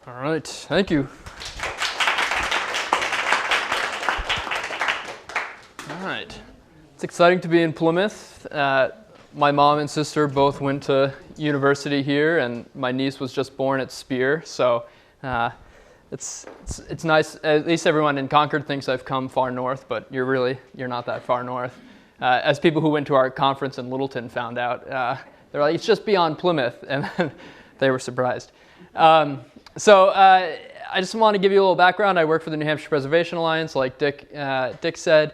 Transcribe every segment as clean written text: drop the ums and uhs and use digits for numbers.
All right, thank you. All right, it's exciting to be in Plymouth. My mom and sister both went to university here, and my niece was just born at Spear, so it's nice. At least everyone in Concord thinks I've come far north, but you're not that far north. As people who went to our conference in Littleton found out, they're like, it's just beyond Plymouth, and they were surprised. I just want to give you a little background. I work for the New Hampshire Preservation Alliance, like Dick said.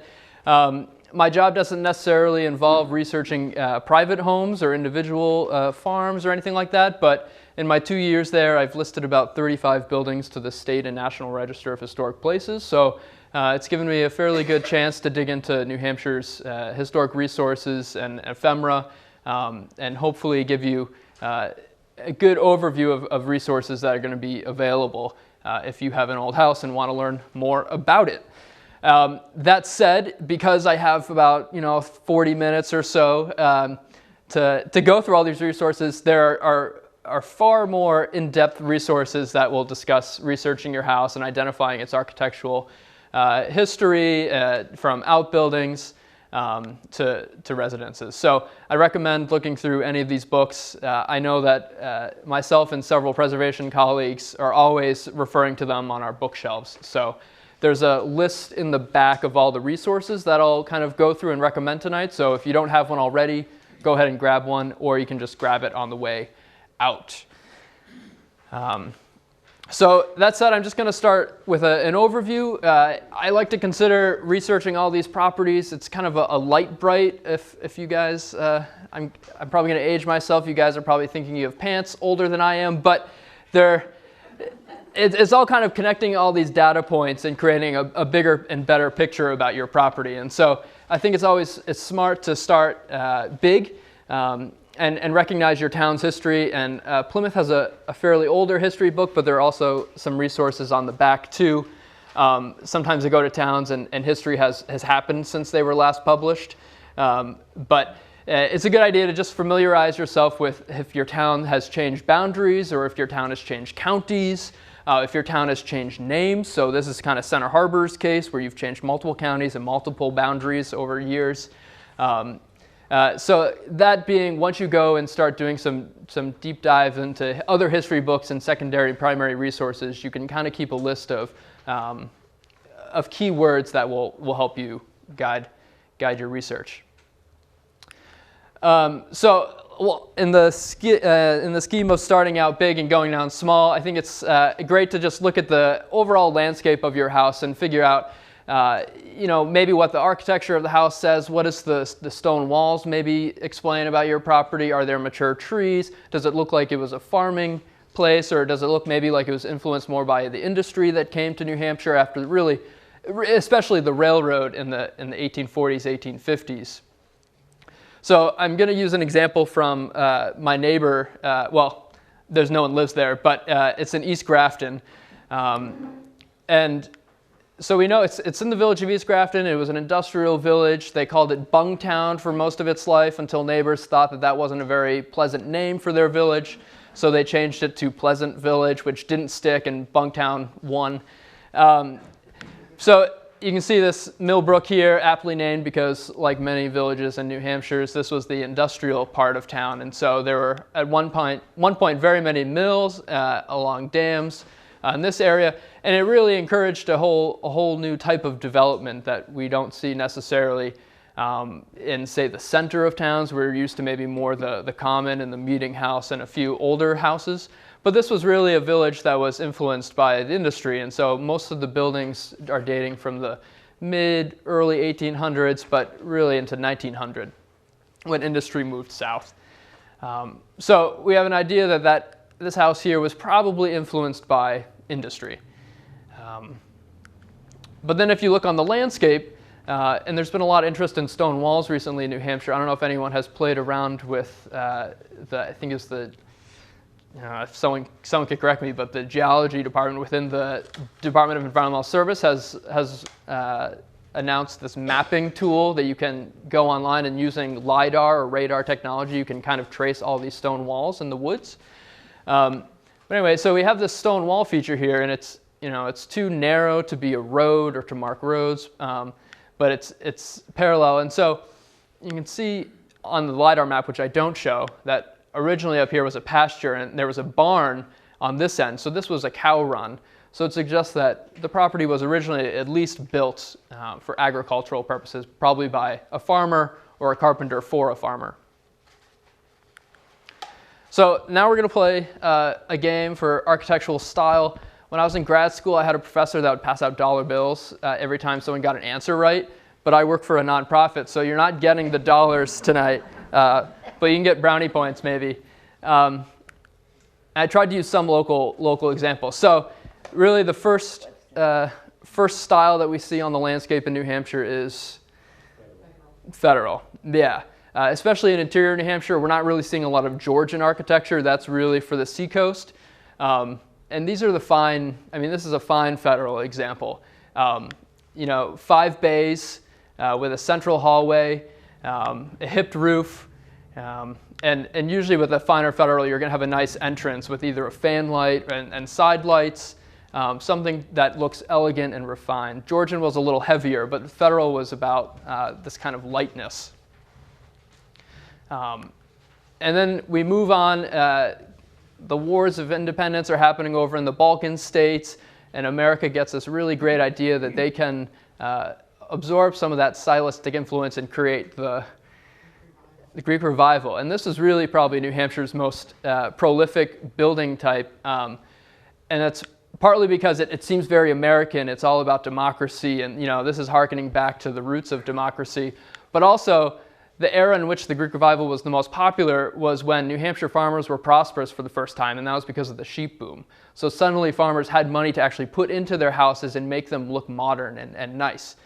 My job doesn't necessarily involve researching private homes or individual farms or anything like that, but in my 2 years there, I've listed about 35 buildings to the State and National Register of Historic Places, so it's given me a fairly good chance to dig into New Hampshire's historic resources and ephemera, and hopefully give you a good overview of resources that are going to be available if you have an old house and want to learn more about it. That said, because I have about 40 minutes or so to go through all these resources, there are far more in-depth resources that will discuss researching your house and identifying its architectural history from outbuildings to residences. So I recommend looking through any of these books. I know that myself and several preservation colleagues are always referring to them on our bookshelves. So there's a list in the back of all the resources that I'll kind of go through and recommend tonight. So if you don't have one already, go ahead and grab one, or you can just grab it on the way out. So that said, I'm just going to start with an overview. I like to consider researching all these properties. It's kind of a light bright. If you guys, I'm probably going to age myself. You guys are probably thinking you have pants older than I am, but it's all kind of connecting all these data points and creating a bigger and better picture about your property. And so I think it's smart to start big. And recognize your town's history. And Plymouth has a fairly older history book, but there are also some resources on the back too. Sometimes I go to towns and history has happened since they were last published. But it's a good idea to just familiarize yourself with if your town has changed boundaries, or if your town has changed counties, if your town has changed names. So this is kind of Center Harbor's case, where you've changed multiple counties and multiple boundaries over years. So that being, once you go and start doing some deep dive into other history books and secondary and primary resources, you can kind of keep a list of keywords that will help you guide your research. In the scheme of starting out big and going down small, I think it's great to just look at the overall landscape of your house and figure out maybe what the architecture of the house says. What does the stone walls maybe explain about your property? Are there mature trees? Does it look like it was a farming place, or does it look maybe like it was influenced more by the industry that came to New Hampshire after especially the railroad in the 1840s, 1850s? So I'm going to use an example from my neighbor. There's no one lives there, but it's in East Grafton, and so we know it's in the village of East Grafton. It was an industrial village. They called it Bungtown for most of its life, until neighbors thought that wasn't a very pleasant name for their village. So they changed it to Pleasant Village, which didn't stick, and Bungtown won. So you can see this Millbrook here, aptly named because, like many villages in New Hampshire, this was the industrial part of town. And so there were at one point very many mills along dams in this area, and it really encouraged a whole new type of development that we don't see necessarily in, say, the center of towns. We're used to maybe more the common and the meeting house and a few older houses, but this was really a village that was influenced by the industry, and so most of the buildings are dating from the early 1800s, but really into 1900 when industry moved south. So we have an idea that this house here was probably influenced by industry. But then if you look on the landscape, and there's been a lot of interest in stone walls recently in New Hampshire. I don't know if anyone has played around with I think it's if someone could correct me, but the geology department within the Department of Environmental Service has announced this mapping tool that you can go online, and using LiDAR or radar technology, you can kind of trace all these stone walls in the woods. But anyway, so we have this stone wall feature here, and it's too narrow to be a road or to mark roads, but it's parallel. And so you can see on the LiDAR map, which I don't show, that originally up here was a pasture, and there was a barn on this end. So this was a cow run. So it suggests that the property was originally at least built for agricultural purposes, probably by a farmer or a carpenter for a farmer. So now we're going to play a game for architectural style. When I was in grad school, I had a professor that would pass out dollar bills every time someone got an answer right. But I work for a nonprofit, so you're not getting the dollars tonight, but you can get brownie points maybe. I tried to use some local examples. So really the first style that we see on the landscape in New Hampshire is federal. Yeah. Especially in interior New Hampshire, we're not really seeing a lot of Georgian architecture. That's really for the seacoast. And these are this is a fine federal example. 5 bays with a central hallway, a hipped roof, and usually with a finer federal, you're going to have a nice entrance with either a fan light and side lights, something that looks elegant and refined. Georgian was a little heavier, but the federal was about this kind of lightness. And then we move on. The wars of independence are happening over in the Balkan states, and America gets this really great idea that they can absorb some of that stylistic influence and create the Greek Revival. And this is really probably New Hampshire's most prolific building type, and that's partly because it seems very American. It's all about democracy, and this is hearkening back to the roots of democracy, but also the era in which the Greek Revival was the most popular was when New Hampshire farmers were prosperous for the first time, and that was because of the sheep boom. So suddenly farmers had money to actually put into their houses and make them look modern and nice.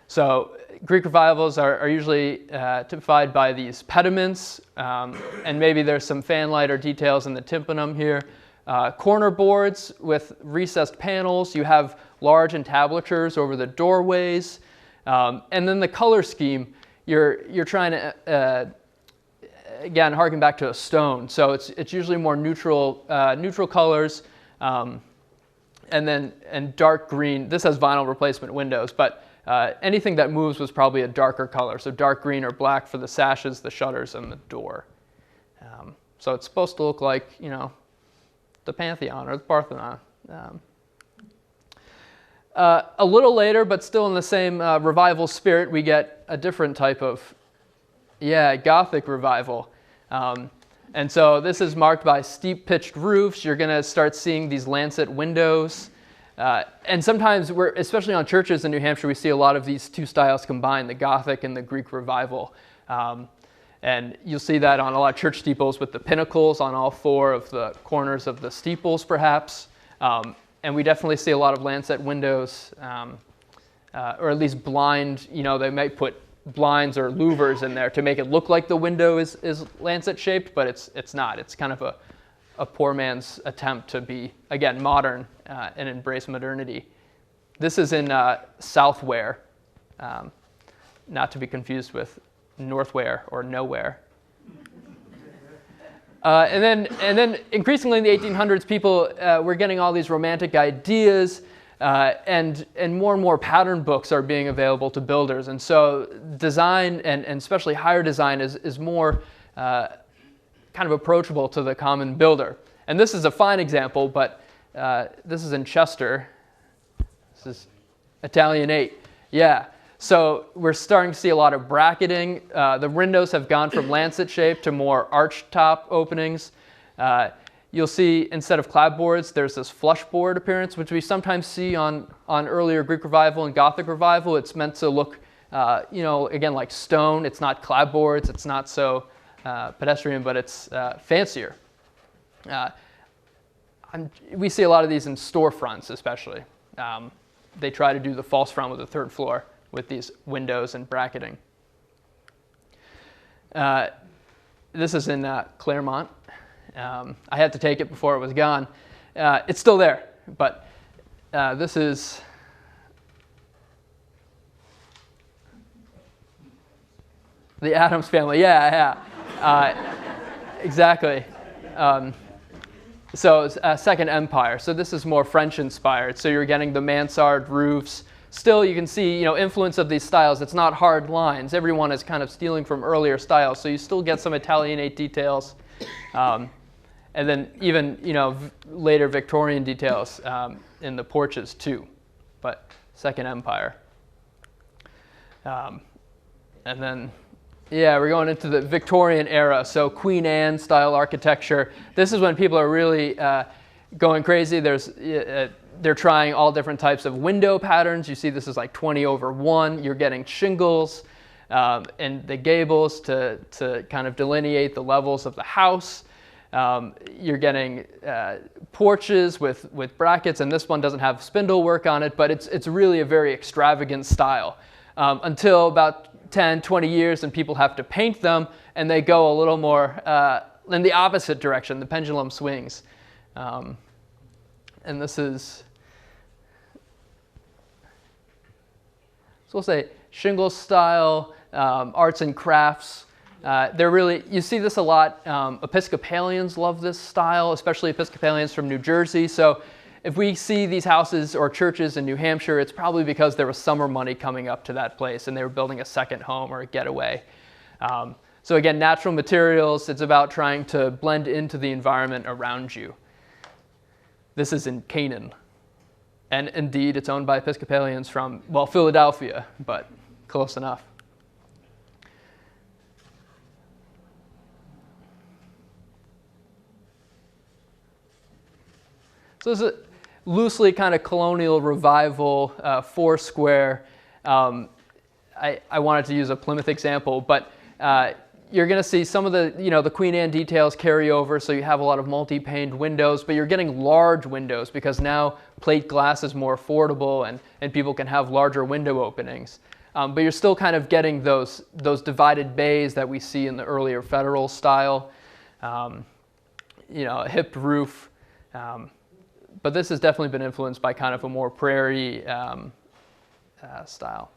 So Greek Revivals are usually typified by these pediments, and maybe there's some fan light or details in the tympanum here. Corner boards with recessed panels. You have large entablatures over the doorways. And then the color scheme, you're trying to, again, harken back to a stone. So it's usually more neutral colors, and dark green. This has vinyl replacement windows, but anything that moves was probably a darker color. So dark green or black for the sashes, the shutters, and the door. So it's supposed to look like, the Pantheon or the Parthenon. A little later, but still in the same revival spirit, we get a different type of, Gothic revival. And so this is marked by steep pitched roofs. You're going to start seeing these lancet windows. And sometimes, especially on churches in New Hampshire, we see a lot of these two styles combined, the Gothic and the Greek revival. And you'll see that on a lot of church steeples with the pinnacles on all 4 of the corners of the steeples, perhaps. And we definitely see a lot of lancet windows, or at least blind. They might put blinds or louvers in there to make it look like the window is lancet shaped, but it's not. It's kind of a poor man's attempt to be, again, modern and embrace modernity. This is in Southware, not to be confused with Northware or Nowhere. And then increasingly in the 1800s, people were getting all these romantic ideas, and more and more pattern books are being available to builders. And so design, and especially higher design, is more kind of approachable to the common builder. And this is a fine example, but this is in Chester. This is Italianate. Yeah. So we're starting to see a lot of bracketing. The windows have gone from lancet shape to more arch top openings. You'll see instead of clapboards, there's this flushboard appearance, which we sometimes see on earlier Greek Revival and Gothic Revival. It's meant to look, again, like stone. It's not clapboards. It's not so pedestrian, but it's fancier. We see a lot of these in storefronts, especially. They try to do the false front with the 3rd floor with these windows and bracketing. This is in Claremont. I had to take it before it was gone. It's still there, but this is the Addams family. Yeah. Exactly. So Second Empire. So this is more French inspired. So you're getting the mansard roofs. Still, you can see, influence of these styles. It's not hard lines. Everyone is kind of stealing from earlier styles. So you still get some Italianate details. And then even, later Victorian details in the porches too. But Second Empire. And then, we're going into the Victorian era. So Queen Anne style architecture. This is when people are really going crazy. They're trying all different types of window patterns. You see this is like 20/1. You're getting shingles and the gables to kind of delineate the levels of the house. You're getting porches with brackets, and this one doesn't have spindle work on it, but it's really a very extravagant style. Until about 10, 20 years, and people have to paint them, and they go a little more in the opposite direction. The pendulum swings. And this is, so we'll say shingle style, arts and crafts. You see this a lot. Episcopalians love this style, especially Episcopalians from New Jersey. So if we see these houses or churches in New Hampshire, it's probably because there was summer money coming up to that place and they were building a second home or a getaway. So again, natural materials, it's about trying to blend into the environment around you. This is in Canaan. And indeed, it's owned by Episcopalians from, Philadelphia, but close enough. So this is a loosely kind of colonial revival, four square. I wanted to use a Plymouth example, but you're going to see some of the, the Queen Anne details carry over, so you have a lot of multi-paned windows, but you're getting large windows because now plate glass is more affordable and people can have larger window openings. But you're still kind of getting those divided bays that we see in the earlier federal style, a hipped roof. But this has definitely been influenced by kind of a more prairie style.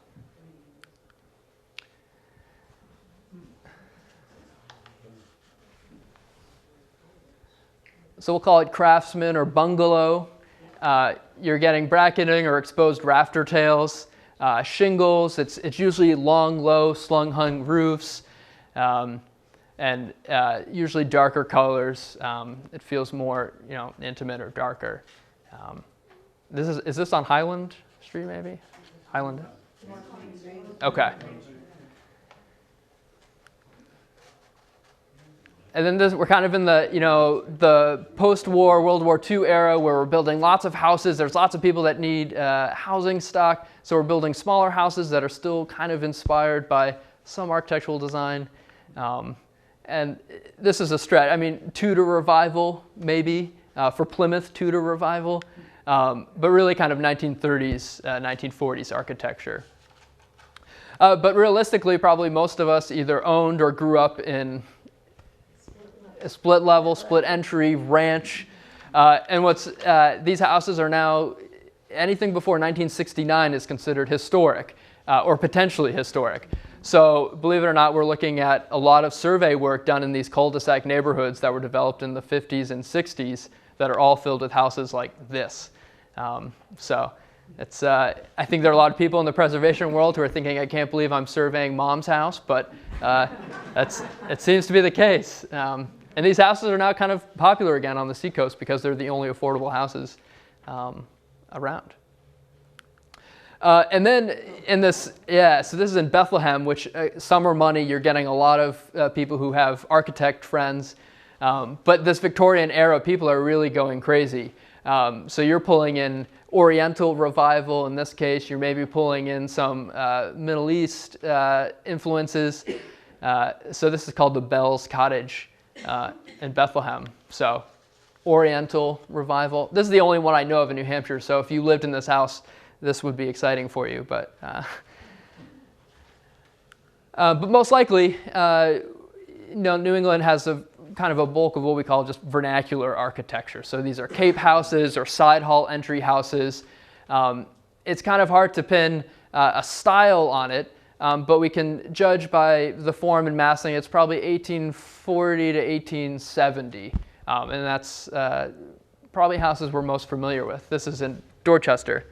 So we'll call it craftsman or bungalow. You're getting bracketing or exposed rafter tails, shingles. It's usually long, low, slung-hung roofs, and usually darker colors. It feels more, intimate or darker. Is this on Highland Street, maybe? Highland? Okay. And then we're kind of in the, the post-war World War II era where we're building lots of houses. There's lots of people that need housing stock. So we're building smaller houses that are still kind of inspired by some architectural design. And this is a stretch. I mean, Tudor revival, maybe, for Plymouth, Tudor revival. But really kind of 1930s, 1940s architecture. But realistically, probably most of us either owned or grew up in a split level, split entry, ranch. And these houses are now, anything before 1969 is considered historic or potentially historic. So believe it or not, we're looking at a lot of survey work done in these cul-de-sac neighborhoods that were developed in the 50s and 60s that are all filled with houses like this. So it's, I think there are a lot of people in the preservation world who are thinking, I can't believe I'm surveying mom's house, but it seems to be the case. And these houses are now kind of popular again on the seacoast because they're the only affordable houses around. And then in this, so this is in Bethlehem, which summer money, you're getting a lot of people who have architect friends. But this Victorian era, people are really going crazy. So you're pulling in Oriental revival. In this case, you're maybe pulling in some Middle East influences. So this is called the Bell's Cottage in Bethlehem. So Oriental revival. This is the only one I know of in New Hampshire. So if you lived in this house, this would be exciting for you. But most likely, New England has a kind of a bulk of what we call just vernacular architecture. So these are cape houses or side hall entry houses. It's kind of hard to pin a style on it, but we can judge by the form and massing. It's probably 1840 to 1870 And that's probably houses we're most familiar with. This is in Dorchester.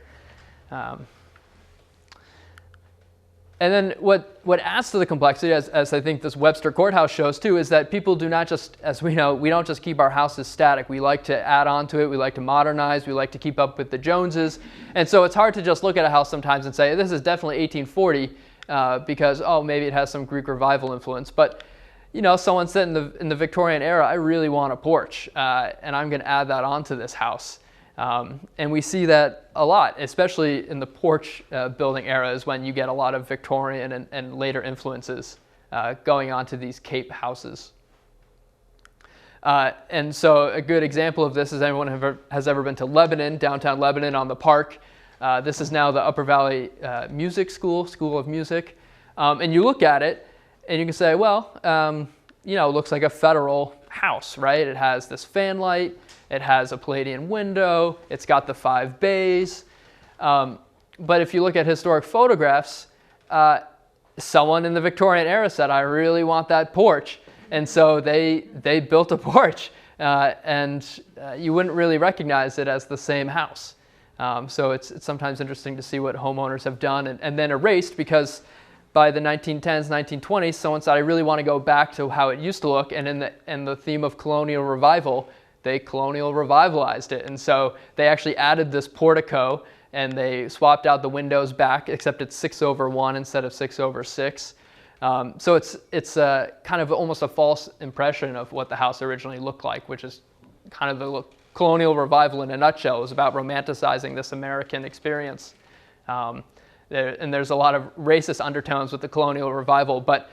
And then what adds to the complexity, as I think this Webster Courthouse shows too, is that people do not just, as we know, we don't just keep our houses static. We like to add on to it. We like to modernize. We like to keep up with the Joneses. And so it's hard to just look at a house sometimes and say, this is definitely 1840 because, oh, maybe it has some Greek Revival influence. But, you know, someone said in the Victorian era, I really want a porch, and I'm going to add that onto this house. And we see that a lot, especially in the porch building era, is when you get a lot of Victorian and later influences going on to these Cape houses. And so a good example of this is anyone has ever been to Lebanon, downtown Lebanon on the Park. This is now the Upper Valley Music School of Music. And you look at it and you can say, well, you know, it looks like a federal house, right? It has this fan light. It has a Palladian window. It's got the 5 bays. But if you look at historic photographs, someone in the Victorian era said, I really want that porch. And so they built a porch. And you wouldn't really recognize it as the same house. So it's sometimes interesting to see what homeowners have done and then erased, because by the 1910s, 1920s, someone said, I really want to go back to how it used to look. And in the theme of colonial revival, they colonial revitalized it. And so they actually added this portico and they swapped out the windows back, except it's 6/1 instead of 6/6. So it's kind of almost a false impression of what the house originally looked like, which is kind of the colonial revival in a nutshell. It was about romanticizing this American experience. And there's a lot of racist undertones with the colonial revival, but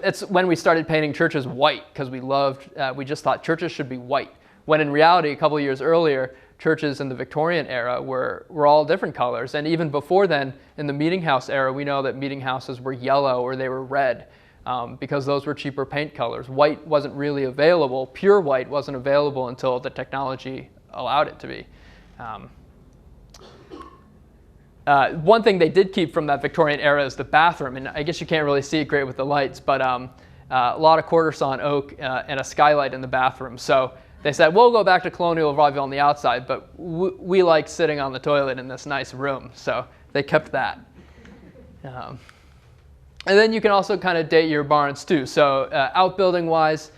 it's when we started painting churches white, because we just thought churches should be white. When in reality, a couple of years earlier, churches in the Victorian era were all different colors. And even before then, in the meeting house era, we know that meeting houses were yellow or they were red because those were cheaper paint colors. White wasn't really available. Pure white wasn't available until the technology allowed it to be. One thing they did keep from that Victorian era is the bathroom. And I guess you can't really see it great with the lights, but a lot of quarter sawn oak and a skylight in the bathroom. So they said, we'll go back to colonial revival on the outside, but we like sitting on the toilet in this nice room. So they kept that. And then you can also kind of date your barns too. So outbuilding wise,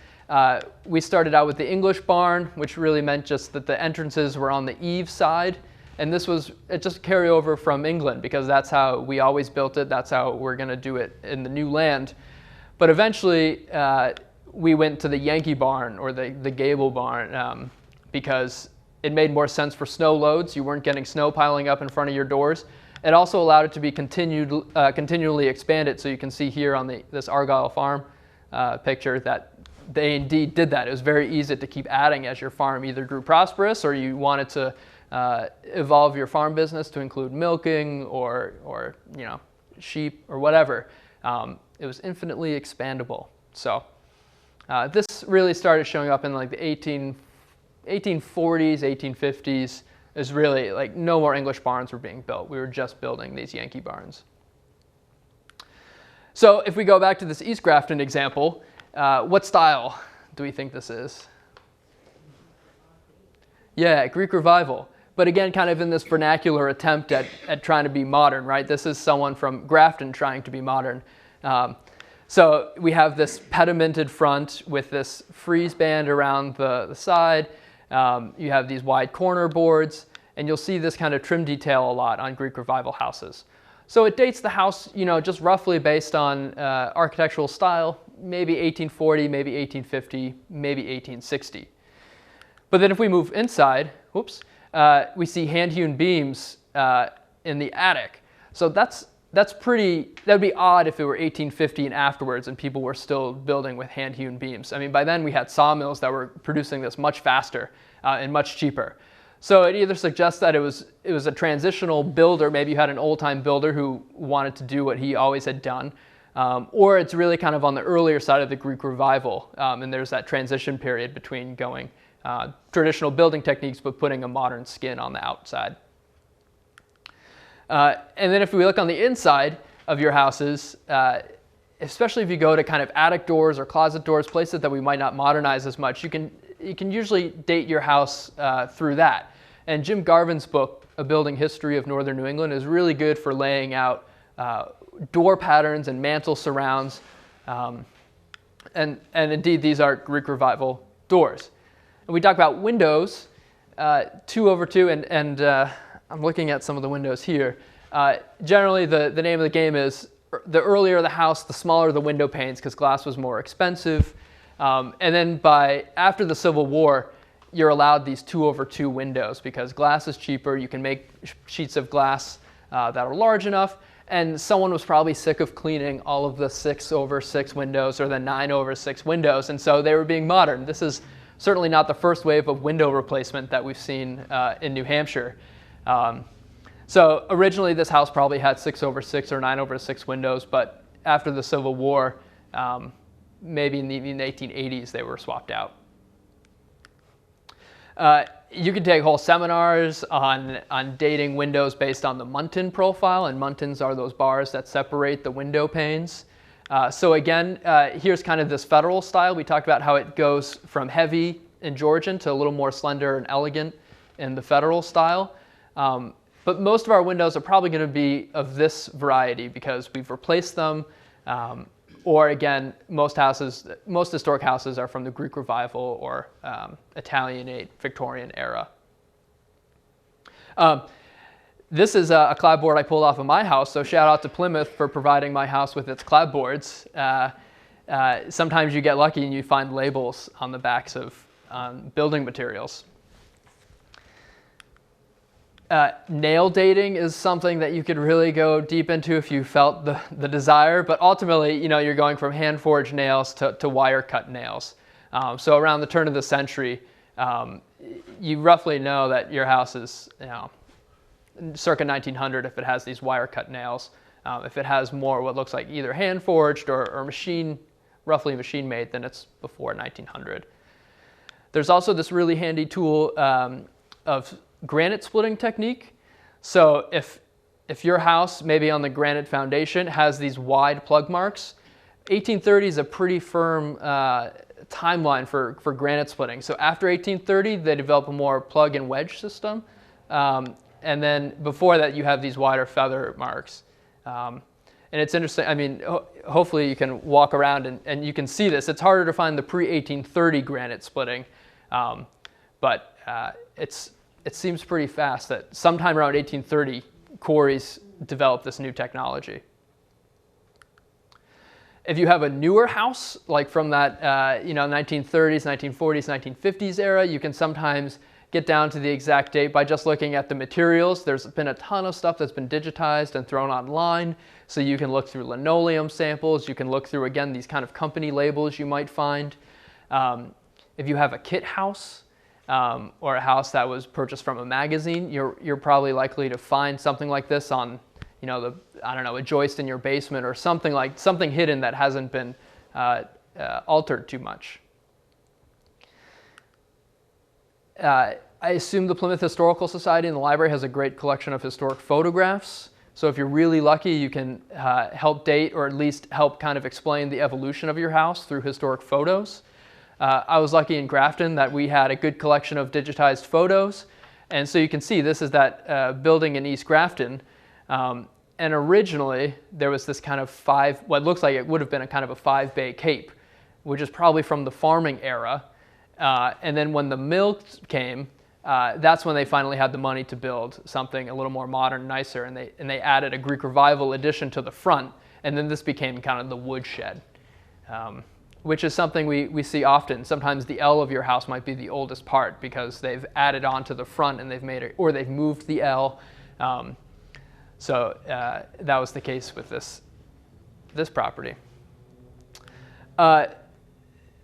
we started out with the English barn, which really meant just that the entrances were on the eave side. And this was just carryover from England, because that's how we always built it. That's how we're going to do it in the new land. But eventually, we went to the Yankee barn or the gable barn because it made more sense for snow loads. You weren't getting snow piling up in front of your doors. It also allowed it to be continually expanded. So you can see here on this Argyle Farm picture that they indeed did that. It was very easy to keep adding as your farm either grew prosperous or you wanted to evolve your farm business to include milking or sheep or whatever. It was infinitely expandable. So this really started showing up in like the 1840s, 1850s. It was really like no more English barns were being built. We were just building these Yankee barns. So if we go back to this East Grafton example, what style do we think this is? Yeah, Greek Revival. But again, kind of in this vernacular attempt at trying to be modern, right? This is someone from Grafton trying to be modern. So we have this pedimented front with this frieze band around the side. You have these wide corner boards, and you'll see this kind of trim detail a lot on Greek Revival houses. So it dates the house, just roughly based on architectural style, maybe 1840, maybe 1850, maybe 1860. But then if we move inside, we see hand-hewn beams in the attic. So that'd be odd if it were 1850 and afterwards and people were still building with hand-hewn beams. I mean, by then we had sawmills that were producing this much faster and much cheaper. So it either suggests that it was a transitional builder, maybe you had an old-time builder who wanted to do what he always had done, or it's really kind of on the earlier side of the Greek Revival, and there's that transition period between going traditional building techniques but putting a modern skin on the outside. And then if we look on the inside of your houses, especially if you go to kind of attic doors or closet doors, places that we might not modernize as much, you can usually date your house through that. And Jim Garvin's book, A Building History of Northern New England, is really good for laying out door patterns and mantle surrounds. And indeed, these are Greek Revival doors. And we talk about windows, 2 over 2, and I'm looking at some of the windows here. Generally, the name of the game is the earlier the house, the smaller the window panes, because glass was more expensive. And then after the Civil War, you're allowed these 2 over 2 windows because glass is cheaper. You can make sheets of glass that are large enough. And someone was probably sick of cleaning all of the 6 over 6 windows or the 9 over 6 windows, and so they were being modern. This is certainly not the first wave of window replacement that we've seen in New Hampshire. So originally this house probably had 6 over 6 or 9 over 6 windows, but after the Civil War, maybe in the 1880s, they were swapped out. You could take whole seminars on dating windows based on the muntin profile, and muntins are those bars that separate the window panes. So again, here's kind of this Federal style. We talked about how it goes from heavy in Georgian to a little more slender and elegant in the Federal style. But most of our windows are probably going to be of this variety because we've replaced them. Or again, most historic houses are from the Greek Revival or Italianate Victorian era. This is a clapboard I pulled off of my house, so shout out to Plymouth for providing my house with its clapboards. Sometimes you get lucky and you find labels on the backs of building materials. Nail dating is something that you could really go deep into if you felt the desire, but ultimately, you're going from hand-forged nails to wire-cut nails. So around the turn of the century, you roughly know that your house is, circa 1900 if it has these wire-cut nails. If it has more what looks like either hand-forged or roughly machine-made, then it's before 1900. There's also this really handy tool of granite splitting technique. So if your house, maybe on the granite foundation, has these wide plug marks, 1830 is a pretty firm timeline for granite splitting. So after 1830, they develop a more plug and wedge system. And then before that, you have these wider feather marks. And it's interesting, hopefully you can walk around and you can see this. It's harder to find the pre-1830 granite splitting, but it seems pretty fast that sometime around 1830, quarries developed this new technology. If you have a newer house, like from that 1930s, 1940s, 1950s era, you can sometimes get down to the exact date by just looking at the materials. There's been a ton of stuff that's been digitized and thrown online, so you can look through linoleum samples. You can look through, again, these kind of company labels you might find. If you have a kit house, or a house that was purchased from a magazine, you're probably likely to find something like this on, a joist in your basement or something hidden that hasn't been altered too much. I assume the Plymouth Historical Society and the library has a great collection of historic photographs. So if you're really lucky, you can help date or at least help kind of explain the evolution of your house through historic photos. I was lucky in Grafton that we had a good collection of digitized photos. And so you can see this is that building in East Grafton. And originally there was this kind of what looks like it would have been a kind of a 5-bay cape, which is probably from the farming era. And then when the mill came, that's when they finally had the money to build something a little more modern, nicer. And they added a Greek Revival addition to the front. And then this became kind of the woodshed. Which is something we see often. Sometimes the L of your house might be the oldest part because they've added on to the front and they've moved the L. So that was the case with this property.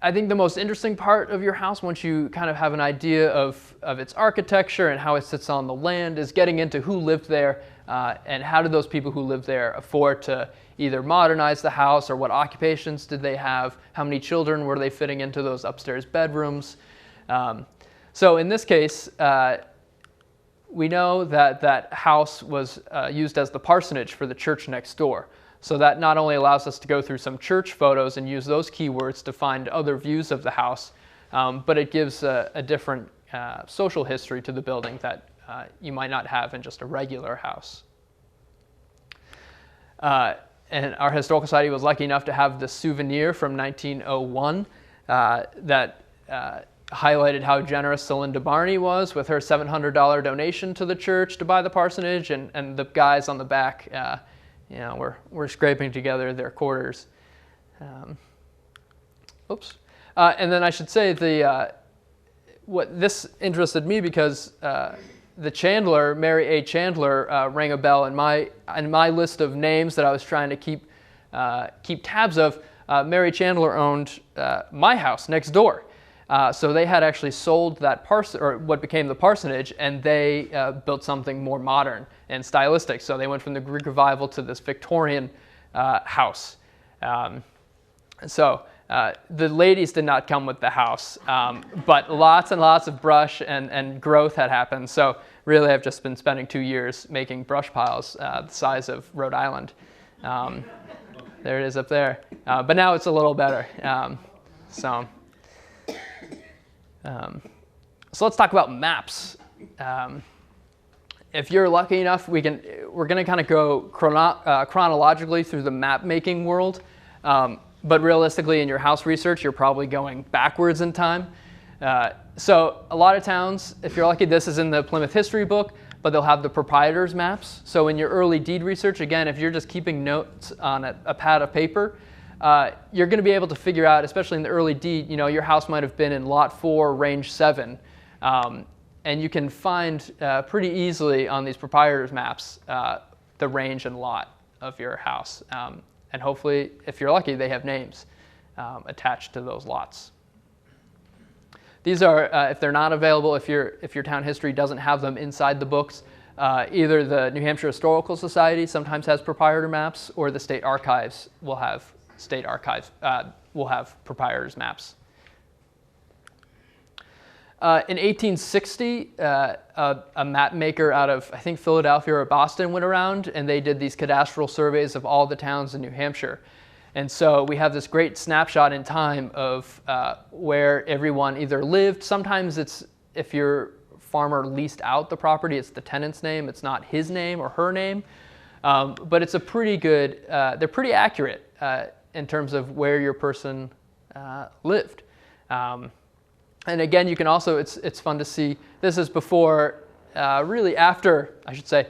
I think the most interesting part of your house, once you kind of have an idea of its architecture and how it sits on the land, is getting into who lived there and how did those people who lived there afford to either modernize the house or what occupations did they have, how many children were they fitting into those upstairs bedrooms. So in this case, we know that house was used as the parsonage for the church next door. So that not only allows us to go through some church photos and use those keywords to find other views of the house, but it gives a different social history to the building that you might not have in just a regular house. And our historical society was lucky enough to have the souvenir from 1901 that highlighted how generous Celinda Barney was with her $700 donation to the church to buy the parsonage, and the guys on the back, were scraping together their quarters. And then I should say what this interested me because the Chandler, Mary A. Chandler, rang a bell in my list of names that I was trying to keep tabs of. Mary Chandler owned my house next door. So they had actually sold that or what became the parsonage, and they built something more modern and stylistic. So they went from the Greek Revival to this Victorian house. The ladies did not come with the house, but lots and lots of brush and growth had happened. So really I've just been spending 2 years making brush piles the size of Rhode Island. There it is up there. But now it's a little better. So let's talk about maps. If you're lucky enough, we're going to kind of go chronologically through the map making world. But realistically, in your house research, you're probably going backwards in time. So a lot of towns, if you're lucky, this is in the Plymouth history book, but they'll have the proprietor's maps. So in your early deed research, again, if you're just keeping notes on a pad of paper, you're going to be able to figure out, especially in the early deed, your house might have been in lot 4, range 7. And you can find pretty easily on these proprietor's maps the range and lot of your house. And hopefully, if you're lucky, they have names attached to those lots. These are, if they're not available, if your town history doesn't have them inside the books, either the New Hampshire Historical Society sometimes has proprietor maps, or the State Archives will have proprietor's maps. In 1860, a map maker out of, I think, Philadelphia or Boston went around, and they did these cadastral surveys of all the towns in New Hampshire. And so we have this great snapshot in time of where everyone either lived. Sometimes it's, if your farmer leased out the property, it's the tenant's name. It's not his name or her name. But it's a pretty good, they're pretty accurate in terms of where your person lived. And again, you can also, it's fun to see, this is before, really after, I should say,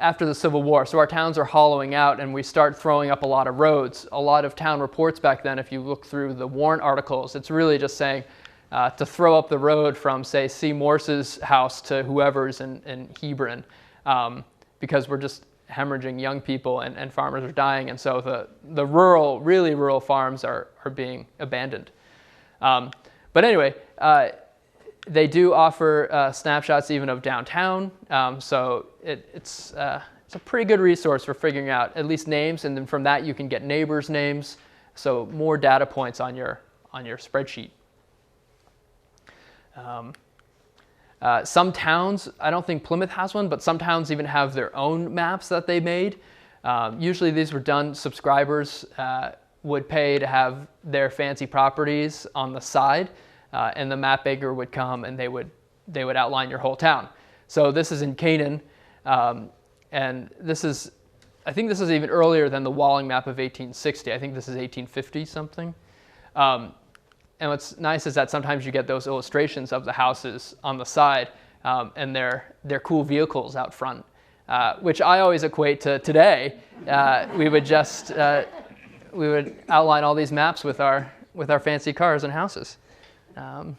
after the Civil War. So our towns are hollowing out and we start throwing up a lot of roads. A lot of town reports back then, if you look through the warrant articles, it's really just saying to throw up the road from, say, C. Morse's house to whoever's in Hebron, because we're just hemorrhaging young people and farmers are dying. And so the rural, really rural farms are being abandoned. But anyway, they do offer snapshots even of downtown, so it's a pretty good resource for figuring out at least names, and then from that you can get neighbors' names, so more data points on your spreadsheet. Some towns, I don't think Plymouth has one, but some towns even have their own maps that they made. Usually these were done, subscribers would pay to have their fancy properties on the side, and the map maker would come and they would outline your whole town. So this is in Canaan, and this is, I think this is even earlier than the Walling map of 1860. I think this is 1850 something. And what's nice is that sometimes you get those illustrations of the houses on the side, and they're cool vehicles out front, which I always equate to today. We would just we would outline all these maps with our fancy cars and houses. In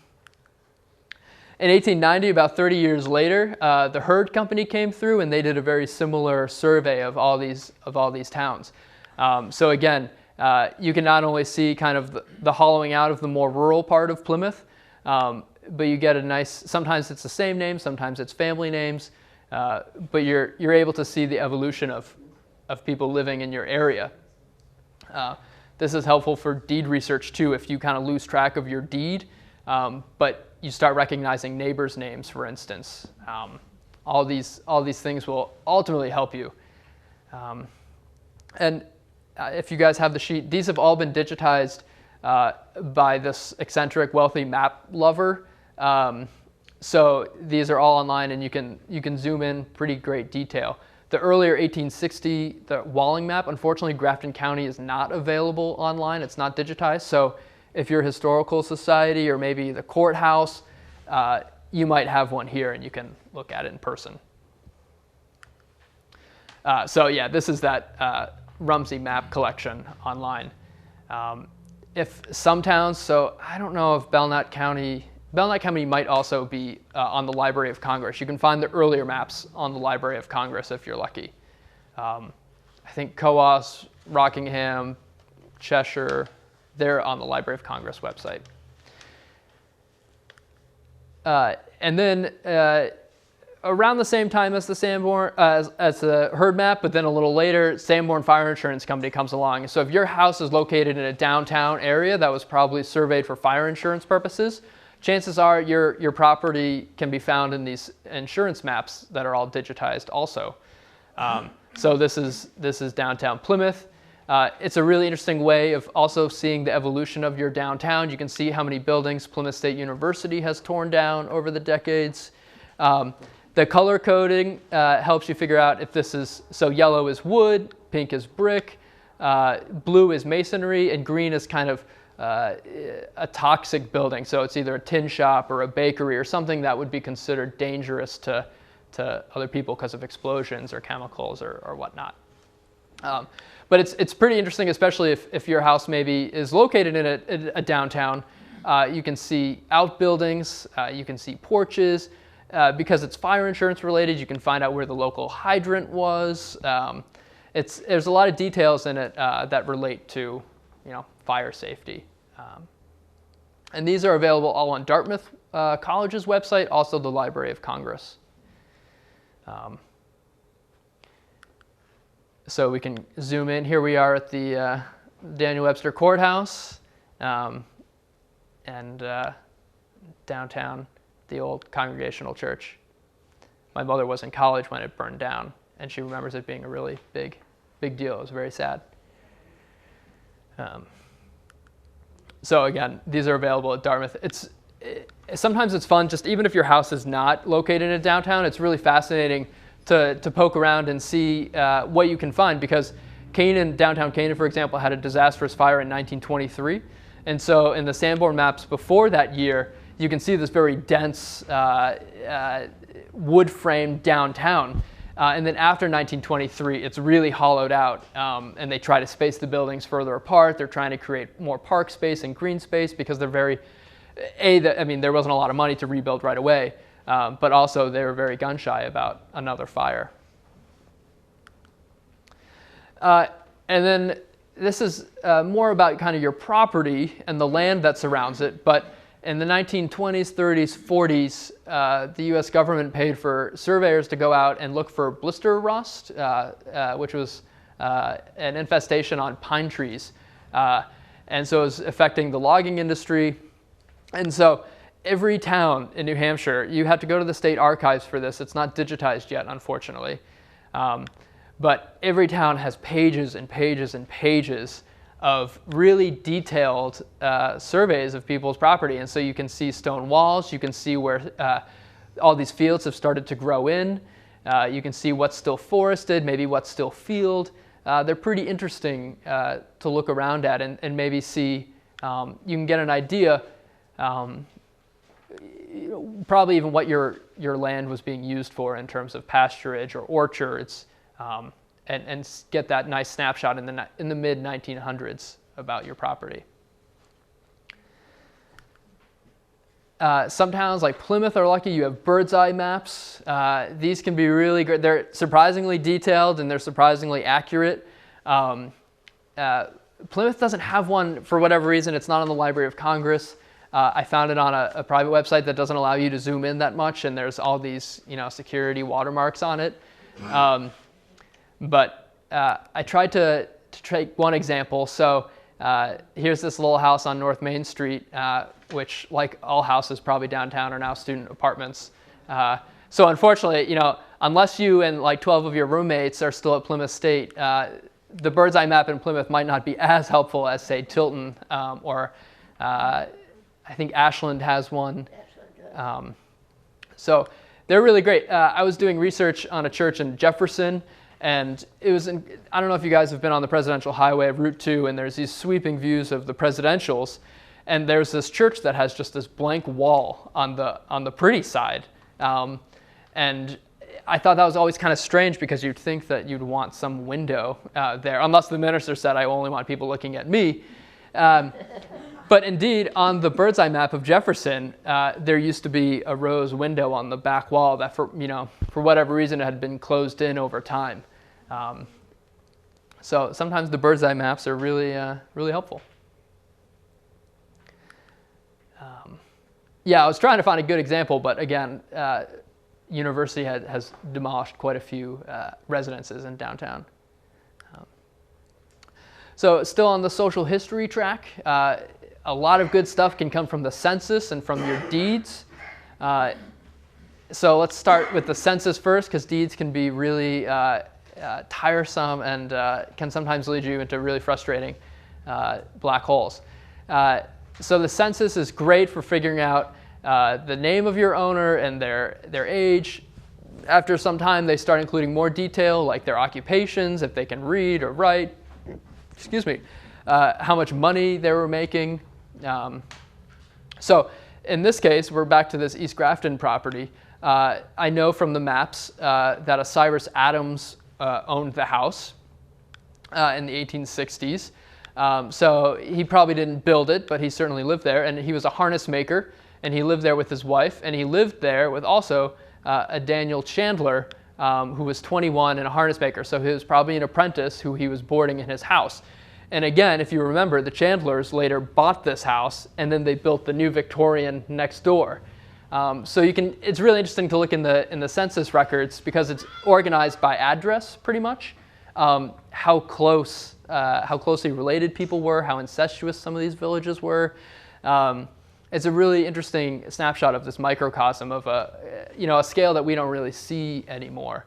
1890, about 30 years later, the Herd Company came through and they did a very similar survey of all these towns. So again, you can not only see kind of the hollowing out of the more rural part of Plymouth, but you get a nice, sometimes it's the same name, sometimes it's family names, but you're able to see the evolution of people living in your area. This is helpful for deed research too, if you kind of lose track of your deed, but you start recognizing neighbors' names, for instance. All these things will ultimately help you. And if you guys have the sheet, these have all been digitized by this eccentric, wealthy map lover. So these are all online, and you can zoom in pretty great detail. The earlier 1860, the Walling map, unfortunately, Grafton County is not available online. It's not digitized. So if you're a historical society or maybe the courthouse, you might have one here, and you can look at it in person. So yeah, this is that Rumsey map collection online. If some towns, so I don't know if Belknap County might also be on the Library of Congress. You can find the earlier maps on the Library of Congress if you're lucky. I think Coos, Rockingham, Cheshire, they're on the Library of Congress website. And then around the same time as the Sanborn, as the Heard map, but then a little later, Sanborn Fire Insurance Company comes along. So if your house is located in a downtown area that was probably surveyed for fire insurance purposes, chances are your property can be found in these insurance maps that are all digitized also. So this is downtown Plymouth. It's a really interesting way of also seeing the evolution of your downtown. You can see how many buildings Plymouth State University has torn down over the decades. The color coding helps you figure out if this is, so yellow is wood, pink is brick, blue is masonry, and green is kind of a toxic building. So it's either a tin shop or a bakery or something that would be considered dangerous to other people because of explosions or chemicals or whatnot. But it's pretty interesting, especially if your house maybe is located in a downtown. You can see outbuildings, you can see porches. Because it's fire insurance related, you can find out where the local hydrant was. There's a lot of details in it that relate to, fire safety. And these are available all on Dartmouth College's website, also the Library of Congress. So we can zoom in. Here we are at the Daniel Webster Courthouse and downtown, the old Congregational Church. My mother was in college when it burned down, and she remembers it being a really big deal. It was very sad. So again, these are available at Dartmouth. Sometimes it's fun, just even if your house is not located in a downtown, it's really fascinating to poke around and see what you can find, because downtown Canaan, for example, had a disastrous fire in 1923. And so in the Sanborn maps before that year, you can see this very dense wood-framed downtown. And then after 1923, it's really hollowed out, and they try to space the buildings further apart. They're trying to create more park space and green space because they're there wasn't a lot of money to rebuild right away, but also they were very gun-shy about another fire. And then this is more about kind of your property and the land that surrounds it, but in the 1920s, 30s, 40s, the U.S. government paid for surveyors to go out and look for blister rust, which was an infestation on pine trees. And so it was affecting the logging industry. And so every town in New Hampshire, you had to go to the state archives for this. It's not digitized yet, unfortunately. But every town has pages and pages and pages of really detailed surveys of people's property. And so you can see stone walls, you can see where all these fields have started to grow in, you can see what's still forested, maybe what's still field. They're pretty interesting to look around at and maybe see, you can get an idea, probably even what your land was being used for in terms of pasturage or orchards, and get that nice snapshot in the mid-1900s about your property. Some towns like Plymouth are lucky. You have bird's eye maps. These can be really great. They're surprisingly detailed and they're surprisingly accurate. Plymouth doesn't have one for whatever reason. It's not on the Library of Congress. I found it on a private website that doesn't allow you to zoom in that much, and there's all these security watermarks on it. But I tried to take one example. So here's this little house on North Main Street, which, like all houses probably downtown, are now student apartments. So unfortunately, unless you and like 12 of your roommates are still at Plymouth State, the bird's eye map in Plymouth might not be as helpful as, say, Tilton, or I think Ashland has one. So they're really great. I was doing research on a church in Jefferson, and it was I don't know if you guys have been on the presidential highway of Route 2, and there's these sweeping views of the presidentials, and there's this church that has just this blank wall on the pretty side. And I thought that was always kind of strange, because you'd think that you'd want some window there, unless the minister said, I only want people looking at me. But indeed, on the bird's eye map of Jefferson, there used to be a rose window on the back wall that, for whatever reason, had been closed in over time. So sometimes the bird's eye maps are really, really helpful. Yeah, I was trying to find a good example, but again, university has demolished quite a few residences in downtown. So still on the social history track, a lot of good stuff can come from the census and from your deeds. So let's start with the census first, because deeds can be really tiresome and can sometimes lead you into really frustrating black holes. So the census is great for figuring out the name of your owner and their age. After some time, they start including more detail, like their occupations, if they can read or write, how much money they were making. So in this case, we're back to this East Grafton property. I know from the maps that a Cyrus Adams owned the house in the 1860s. So he probably didn't build it, but he certainly lived there. And he was a harness maker, and he lived there with his wife. And he lived there with also a Daniel Chandler, who was 21 and a harness maker. So he was probably an apprentice who he was boarding in his house. And again, if you remember, the Chandlers later bought this house, and then they built the new Victorian next door. So it's really interesting to look in the census records, because it's organized by address pretty much. How closely related people were, how incestuous some of these villages were. It's a really interesting snapshot of this microcosm of a scale that we don't really see anymore.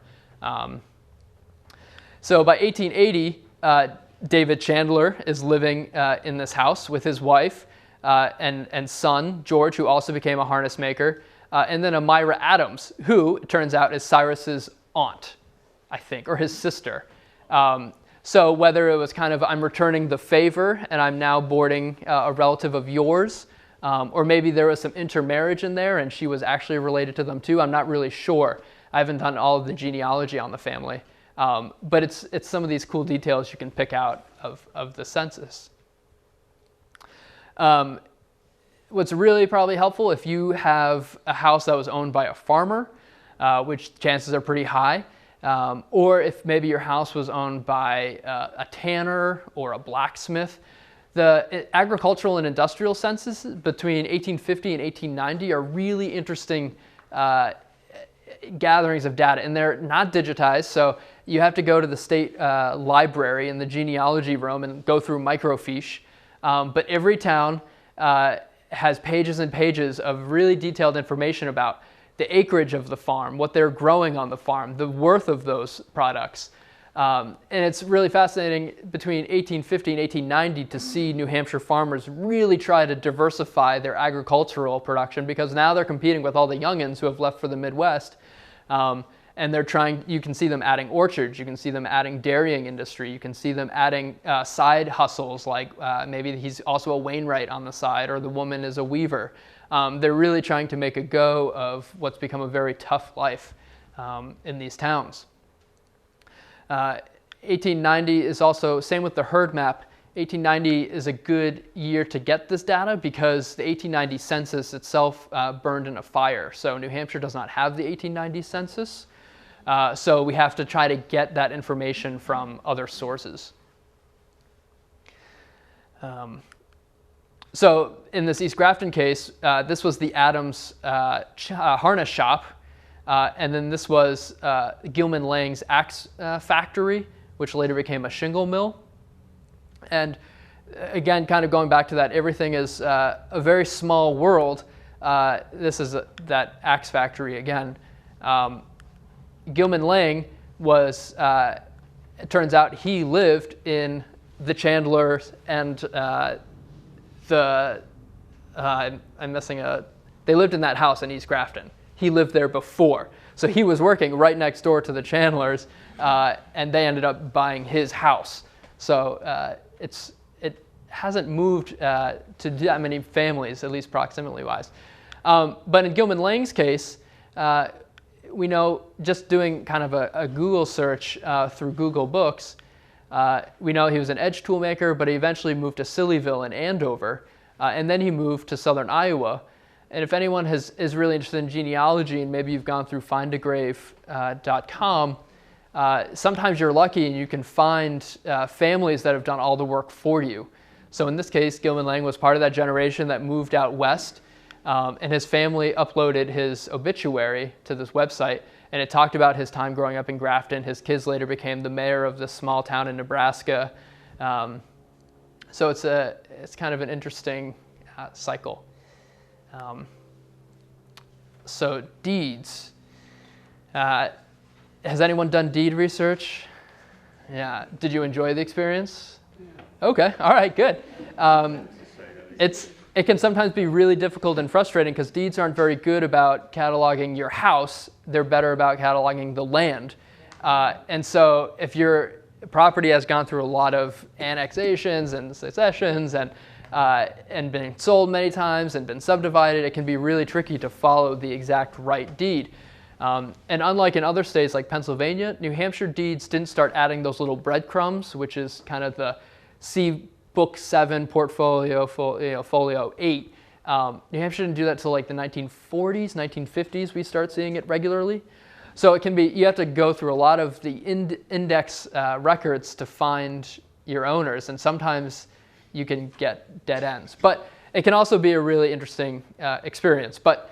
So by 1880, David Chandler is living in this house with his wife and son, George, who also became a harness maker, and then a Myra Adams, who, it turns out, is Cyrus's aunt, I think, or his sister. So whether it was kind of, I'm returning the favor and I'm now boarding a relative of yours, or maybe there was some intermarriage in there and she was actually related to them too, I'm not really sure. I haven't done all of the genealogy on the family. But it's some of these cool details you can pick out of the census. What's really probably helpful, if you have a house that was owned by a farmer, which chances are pretty high, or if maybe your house was owned by a tanner or a blacksmith. The agricultural and industrial census between 1850 and 1890 are really interesting gatherings of data, and they're not digitized, so you have to go to the state library in the genealogy room and go through microfiche. But every town has pages and pages of really detailed information about the acreage of the farm, what they're growing on the farm, the worth of those products. And it's really fascinating between 1850 and 1890 to see New Hampshire farmers really try to diversify their agricultural production, because now they're competing with all the youngins who have left for the Midwest. And they're trying, you can see them adding orchards, you can see them adding dairying industry, you can see them adding side hustles, like maybe he's also a wainwright on the side, or the woman is a weaver. They're really trying to make a go of what's become a very tough life in these towns. 1890 is also, same with the herd map, 1890 is a good year to get this data because the 1890 census itself burned in a fire. So New Hampshire does not have the 1890 census. So we have to try to get that information from other sources. So in this East Grafton case, this was the Adams harness shop. And then this was Gilman Lang's axe factory, which later became a shingle mill. And again, kind of going back to that, everything is a very small world. This is that axe factory again. Gilman Lang was it turns out he lived in the Chandler and they lived in that house in East Grafton. He lived there before. So he was working right next door to the Chandlers, and they ended up buying his house. So it hasn't moved to that many families, at least proximately-wise. But in Gilman Lang's case, we know just doing kind of a Google search through Google Books, we know he was an edge tool maker, but he eventually moved to Sillyville in Andover, and then he moved to southern Iowa. And if anyone is really interested in genealogy, and maybe you've gone through findagrave.com, sometimes you're lucky and you can find families that have done all the work for you. So in this case, Gilman Lang was part of that generation that moved out west, and his family uploaded his obituary to this website, and it talked about his time growing up in Grafton. His kids later became the mayor of this small town in Nebraska. So it's kind of an interesting cycle. So deeds. Has anyone done deed research? Yeah. Did you enjoy the experience? Yeah. Okay. All right. Good. It can sometimes be really difficult and frustrating because deeds aren't very good about cataloging your house. They're better about cataloging the land. And so if your property has gone through a lot of annexations and successions and been sold many times and been subdivided, it can be really tricky to follow the exact right deed. And unlike in other states like Pennsylvania, New Hampshire deeds didn't start adding those little breadcrumbs, which is kind of the C Book 7 portfolio, folio 8. New Hampshire didn't do that until like the 1940s, 1950s. We start seeing it regularly. So it can be, you have to go through a lot of the index records to find your owners, and sometimes you can get dead ends. But it can also be a really interesting experience. But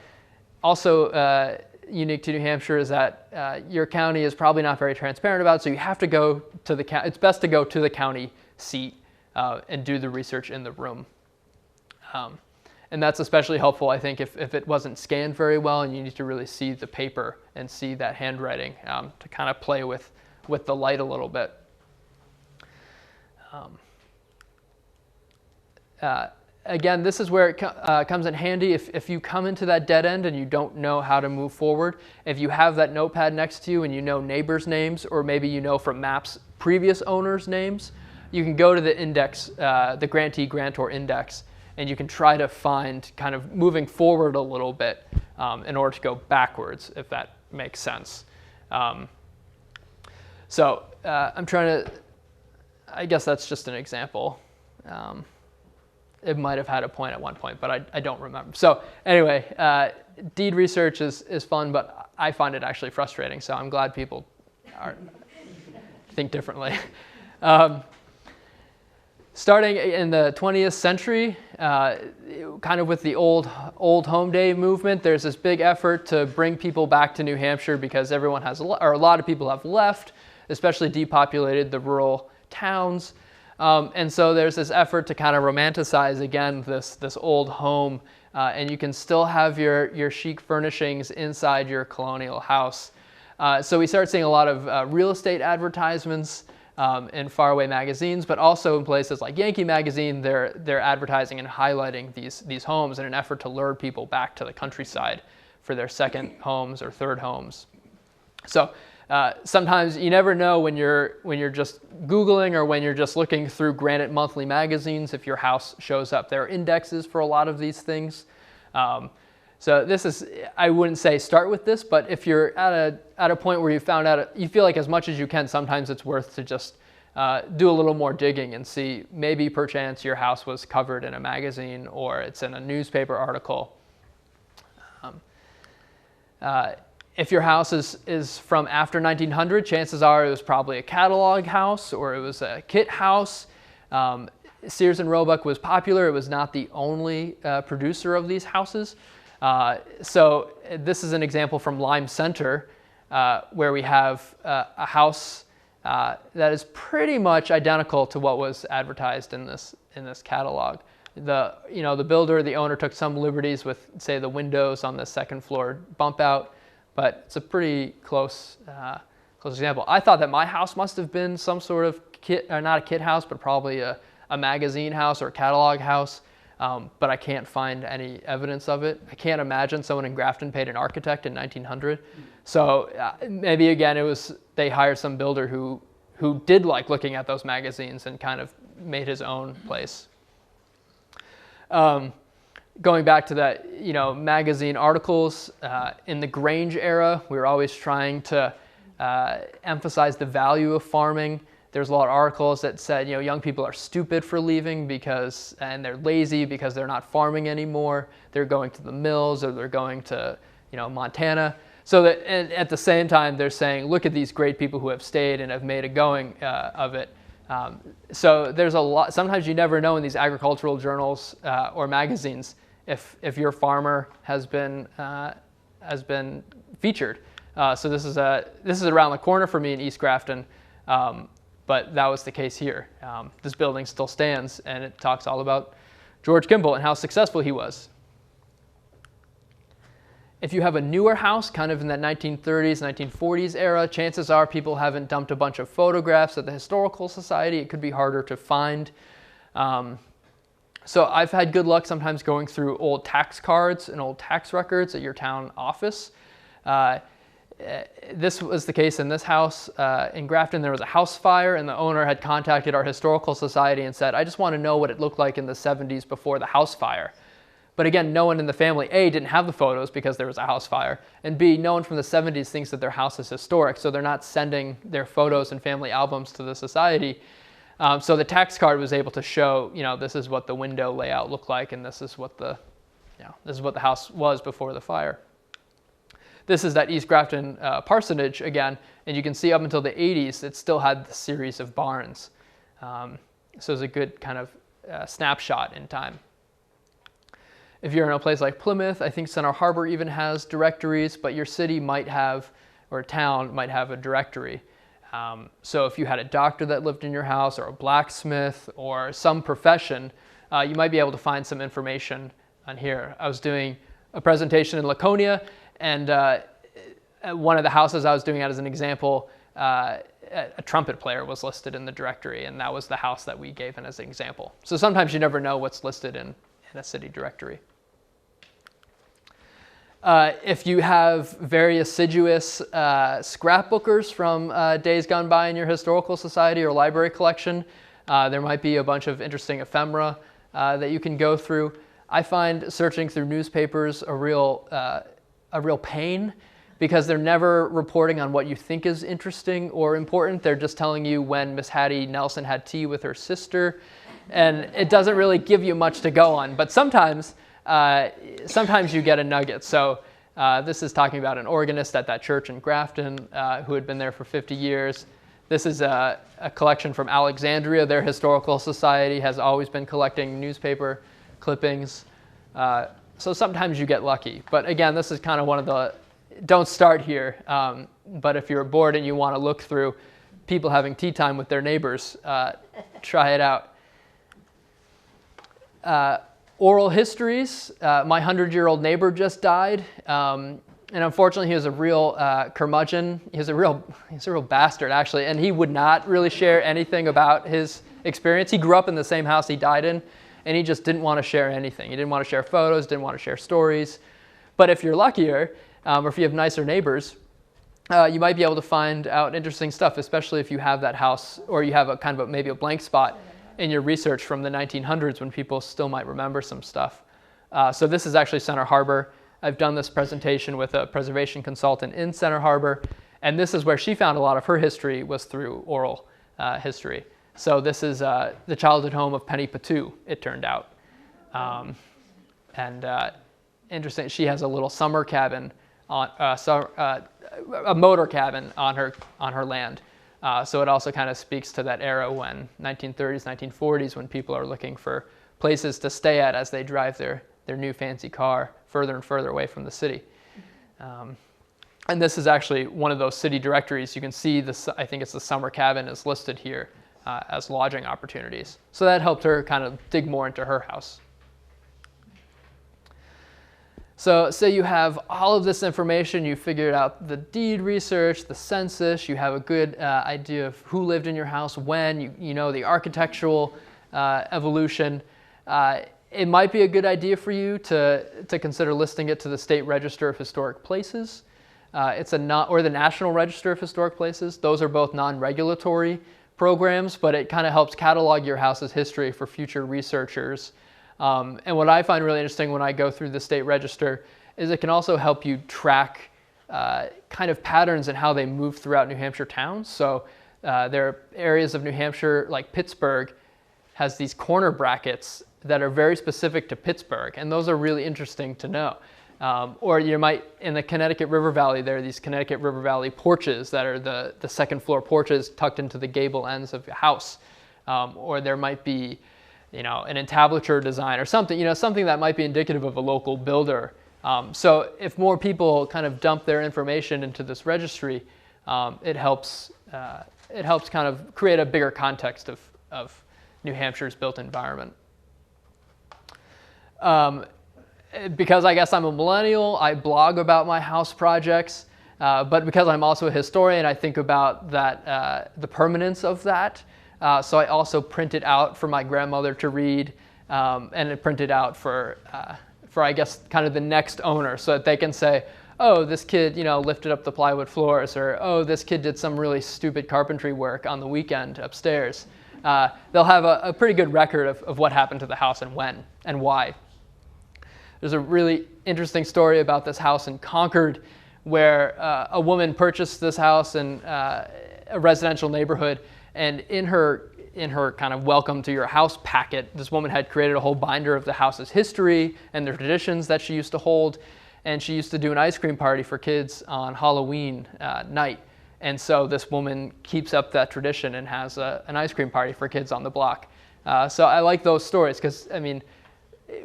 also unique to New Hampshire is that your county is probably not very transparent about it, so you have to go to the county. It's best to go to the county seat and do the research in the room. And that's especially helpful, I think, if it wasn't scanned very well and you need to really see the paper and see that handwriting to kind of play with the light a little bit. Again, this is where it comes in handy if you come into that dead end and you don't know how to move forward. If you have that notepad next to you and you know neighbors' names, or maybe you know from maps previous owners' names, you can go to the index, the grantee-grantor index, and you can try to find kind of moving forward a little bit in order to go backwards, if that makes sense. So I'm trying to, I guess that's just an example. It might have had a point at one point, but I don't remember. So anyway, deed research is fun, but I find it actually frustrating, so I'm glad people think differently. Starting in the 20th century, kind of with the old home day movement, there's this big effort to bring people back to New Hampshire because everyone has, or a lot of people have left, especially depopulated the rural towns. And so there's this effort to kind of romanticize again this old home, and you can still have your chic furnishings inside your colonial house. So we start seeing a lot of real estate advertisements in faraway magazines, but also in places like Yankee Magazine, they're advertising and highlighting these homes in an effort to lure people back to the countryside for their second homes or third homes. So sometimes you never know when you're just Googling or when you're just looking through Granite Monthly magazines if your house shows up. There are indexes for a lot of these things. So this is, I wouldn't say start with this, but if you're at a point where you found out, you feel like as much as you can, sometimes it's worth to just do a little more digging and see maybe perchance your house was covered in a magazine or it's in a newspaper article. If your house is from after 1900, chances are it was probably a catalog house or it was a kit house. Sears and Roebuck was popular. It was not the only producer of these houses. So this is an example from Lime Center where we have a house that is pretty much identical to what was advertised in this catalog. The builder, the owner took some liberties with, say, the windows on the second floor bump out, but it's a pretty close close example. I thought that my house must have been some sort of kit, not a kit house, but probably a magazine house or a catalog house, but I can't find any evidence of it. I can't imagine someone in Grafton paid an architect in 1900. So maybe again, they hired some builder who did like looking at those magazines and kind of made his own place. Going back to that, magazine articles, in the Grange era, we were always trying to emphasize the value of farming. There's a lot of articles that said, young people are stupid for leaving and they're lazy because they're not farming anymore. They're going to the mills or they're going to, Montana. So that, and at the same time, they're saying, look at these great people who have stayed and have made a going of it. So there's a lot. Sometimes you never know in these agricultural journals or magazines if your farmer has been featured. So this is around the corner for me in East Grafton, but that was the case here. This building still stands, and it talks all about George Kimball and how successful he was. If you have a newer house, kind of in that 1930s, 1940s era, chances are people haven't dumped a bunch of photographs at the Historical Society. It could be harder to find. So I've had good luck sometimes going through old tax cards and old tax records at your town office. This was the case in this house in Grafton. There was a house fire, and the owner had contacted our Historical Society and said, I just want to know what it looked like in the 70s before the house fire. But again, no one in the family, A, didn't have the photos because there was a house fire, and B, no one from the 70s thinks that their house is historic, so they're not sending their photos and family albums to the society. So the tax card was able to show, this is what the window layout looked like, and this is what the house was before the fire. This is that East Grafton parsonage again, and you can see up until the 80s, it still had the series of barns. So it's a good kind of snapshot in time. If you're in a place like Plymouth, I think Center Harbor even has directories, but your city might have, or town might have a directory. So if you had a doctor that lived in your house, or a blacksmith, or some profession, you might be able to find some information on here. I was doing a presentation in Laconia, and one of the houses I was doing it as an example, a trumpet player was listed in the directory, and that was the house that we gave in as an example. So sometimes you never know what's listed in a city directory. If you have very assiduous scrapbookers from days gone by in your historical society or library collection, there might be a bunch of interesting ephemera that you can go through. I find searching through newspapers a real pain, because they're never reporting on what you think is interesting or important. They're just telling you when Miss Hattie Nelson had tea with her sister, and it doesn't really give you much to go on. But sometimes you get a nugget. So this is talking about an organist at that church in Grafton who had been there for 50 years. This is a collection from Alexandria. Their historical society has always been collecting newspaper clippings. So sometimes you get lucky. But again, this is kind of one of the, don't start here. But if you're bored and you want to look through people having tea time with their neighbors, try it out. Oral histories. My 100-year-old neighbor just died, and unfortunately, he was a real curmudgeon. He's a real bastard, actually, and he would not really share anything about his experience. He grew up in the same house he died in, and he just didn't want to share anything. He didn't want to share photos, didn't want to share stories. But if you're luckier, or if you have nicer neighbors, you might be able to find out interesting stuff, especially if you have that house, or you have a kind of maybe a blank spot in your research from the 1900s when people still might remember some stuff. So this is actually Center Harbor. I've done this presentation with a preservation consultant in Center Harbor, and this is where she found a lot of her history was through oral history. So this is the childhood home of Penny Patu, it turned out. Interesting, she has a little summer cabin, a motor cabin on her land. So it also kind of speaks to that era when 1930s, 1940s, when people are looking for places to stay at as they drive their new fancy car further and further away from the city. And this is actually one of those city directories. You can see this, I think it's the summer cabin is listed here as lodging opportunities. So that helped her kind of dig more into her house. So say you have all of this information, you figured out the deed research, the census, you have a good idea of who lived in your house when, you know the architectural evolution. It might be a good idea for you to consider listing it to the State Register of Historic Places. Or the National Register of Historic Places. Those are both non-regulatory programs, but it kind of helps catalog your house's history for future researchers. And what I find really interesting when I go through the state register is it can also help you track kind of patterns in how they move throughout New Hampshire towns. So there are areas of New Hampshire, like Pittsburgh, has these corner brackets that are very specific to Pittsburgh, and those are really interesting to know. Or you might, in the Connecticut River Valley, there are these Connecticut River Valley porches that are the second floor porches tucked into the gable ends of your house. Or there might be, an entablature design or something, something that might be indicative of a local builder. So if more people kind of dump their information into this registry, it helps kind of create a bigger context of New Hampshire's built environment. Because I guess I'm a millennial, I blog about my house projects, but because I'm also a historian, I think about that, the permanence of that. So I also print it out for my grandmother to read, and it printed out for I guess kind of the next owner, so that they can say, oh, this kid lifted up the plywood floors, or oh, this kid did some really stupid carpentry work on the weekend upstairs. They'll have a pretty good record of what happened to the house and when and why. There's a really interesting story about this house in Concord where a woman purchased this house in a residential neighborhood, and in her kind of welcome to your house packet, this woman had created a whole binder of the house's history and the traditions that she used to hold, and she used to do an ice cream party for kids on Halloween night. And so this woman keeps up that tradition and has an ice cream party for kids on the block. So I like those stories because,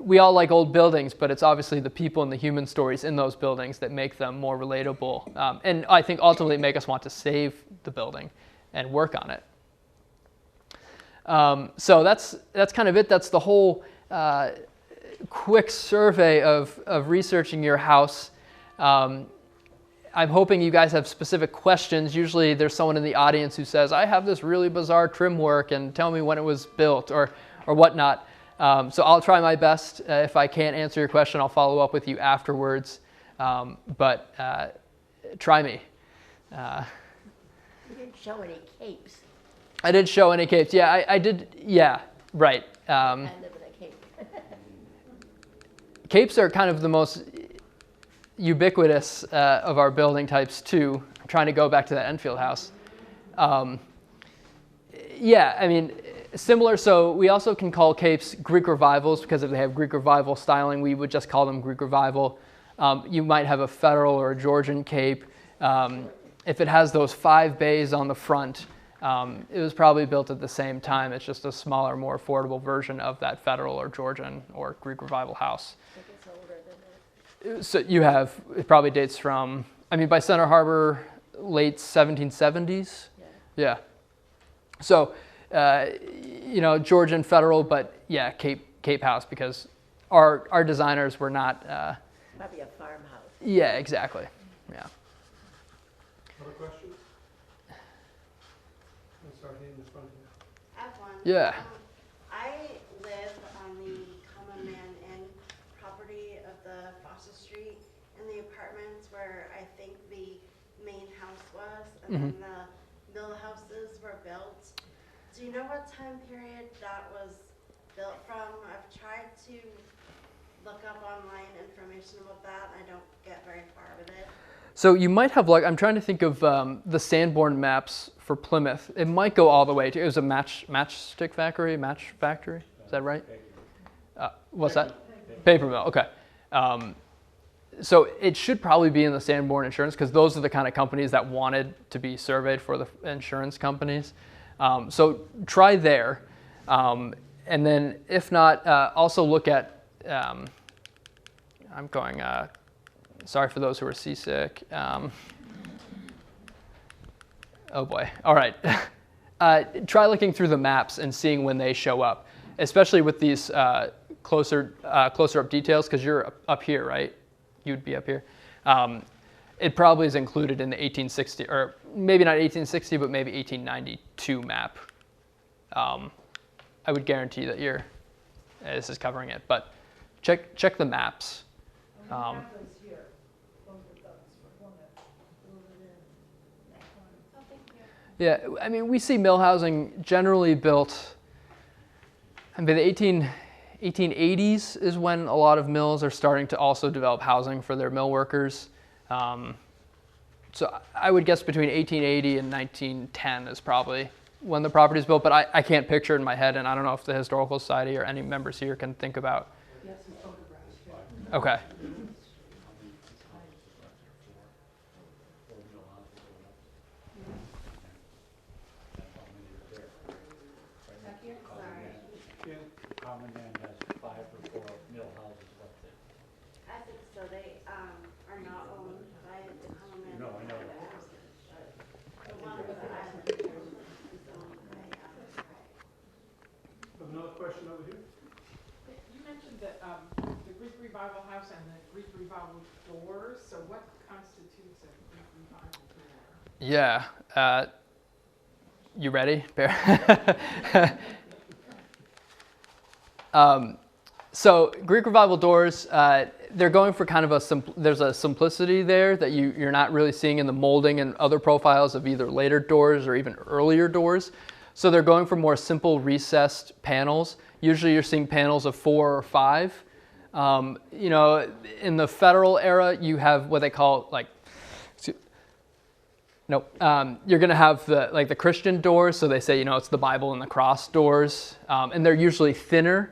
we all like old buildings, but it's obviously the people and the human stories in those buildings that make them more relatable. And I think ultimately make us want to save the building and work on it. So that's kind of it. That's the whole quick survey of researching your house. I'm hoping you guys have specific questions. Usually there's someone in the audience who says, I have this really bizarre trim work and tell me when it was built or whatnot. So I'll try my best. If I can't answer your question, I'll follow up with you afterwards. But try me. You didn't show any capes. I didn't show any capes. Yeah, I did. Yeah, right. I live in a cape. Capes are kind of the most ubiquitous of our building types too. I'm trying to go back to that Enfield house. Similar, so we also can call capes Greek revivals because if they have Greek revival styling, we would just call them Greek revival. You might have a federal or a Georgian cape. If it has those 5 bays on the front, it was probably built at the same time. It's just a smaller, more affordable version of that federal or Georgian or Greek revival house. It's older than that. So you have, it probably dates from, by Center Harbor, late 1770s. Yeah. So, Georgian federal, but yeah, Cape house because our designers were not. Probably a farmhouse. Yeah, exactly. Yeah. Other questions? Let's start here in the front here. I have one. Yeah. I live on the Common Man Inn property of the Foster Street and the apartments where I think the main house was, and then the mill houses were built. Do you know what time period that was built from? I've tried to look up online information about that. I don't get very far with it. So you might have luck. I'm trying to think of the Sanborn maps for Plymouth. It might go all the way to, it was a matchstick factory, Is that right? What's that? Paper mill, okay. So it should probably be in the Sanborn Insurance because those are the kind of companies that wanted to be surveyed for the insurance companies. So try there. And then if not, also look at, I'm going, sorry for those who are seasick. Oh boy, all right. Try looking through the maps and seeing when they show up, especially with these closer up details because you're up here, right? you'd be up here. It probably is included in the 1860, or maybe not 1860, but maybe 1892 map. I would guarantee that this is covering it, but check the maps. Yeah, I mean, we see mill housing generally built, I mean, the 1880s is when a lot of mills are starting to also develop housing for their mill workers. So I would guess between 1880 and 1910 is probably when the property is built, but I can't picture it in my head, and I don't know if the Historical Society or any members here can think about. Okay. Common Man has 5 or 4 mill houses left there. I think so. They are not owned by the common man. No, I know. The one with the island is owned by, Another question over here? You mentioned that the Greek Revival house and the Greek Revival doors. So what constitutes a Greek Revival door? Yeah. You ready, Bear? So Greek Revival doors, they're going for kind of there's a simplicity there that you're not really seeing in the molding and other profiles of either later doors or even earlier doors. So they're going for more simple recessed panels. Usually you're seeing panels of 4 or 5. You know, in the federal era, you have what they call you're going to have the Christian doors. So they say, it's the Bible and the cross doors, and they're usually thinner.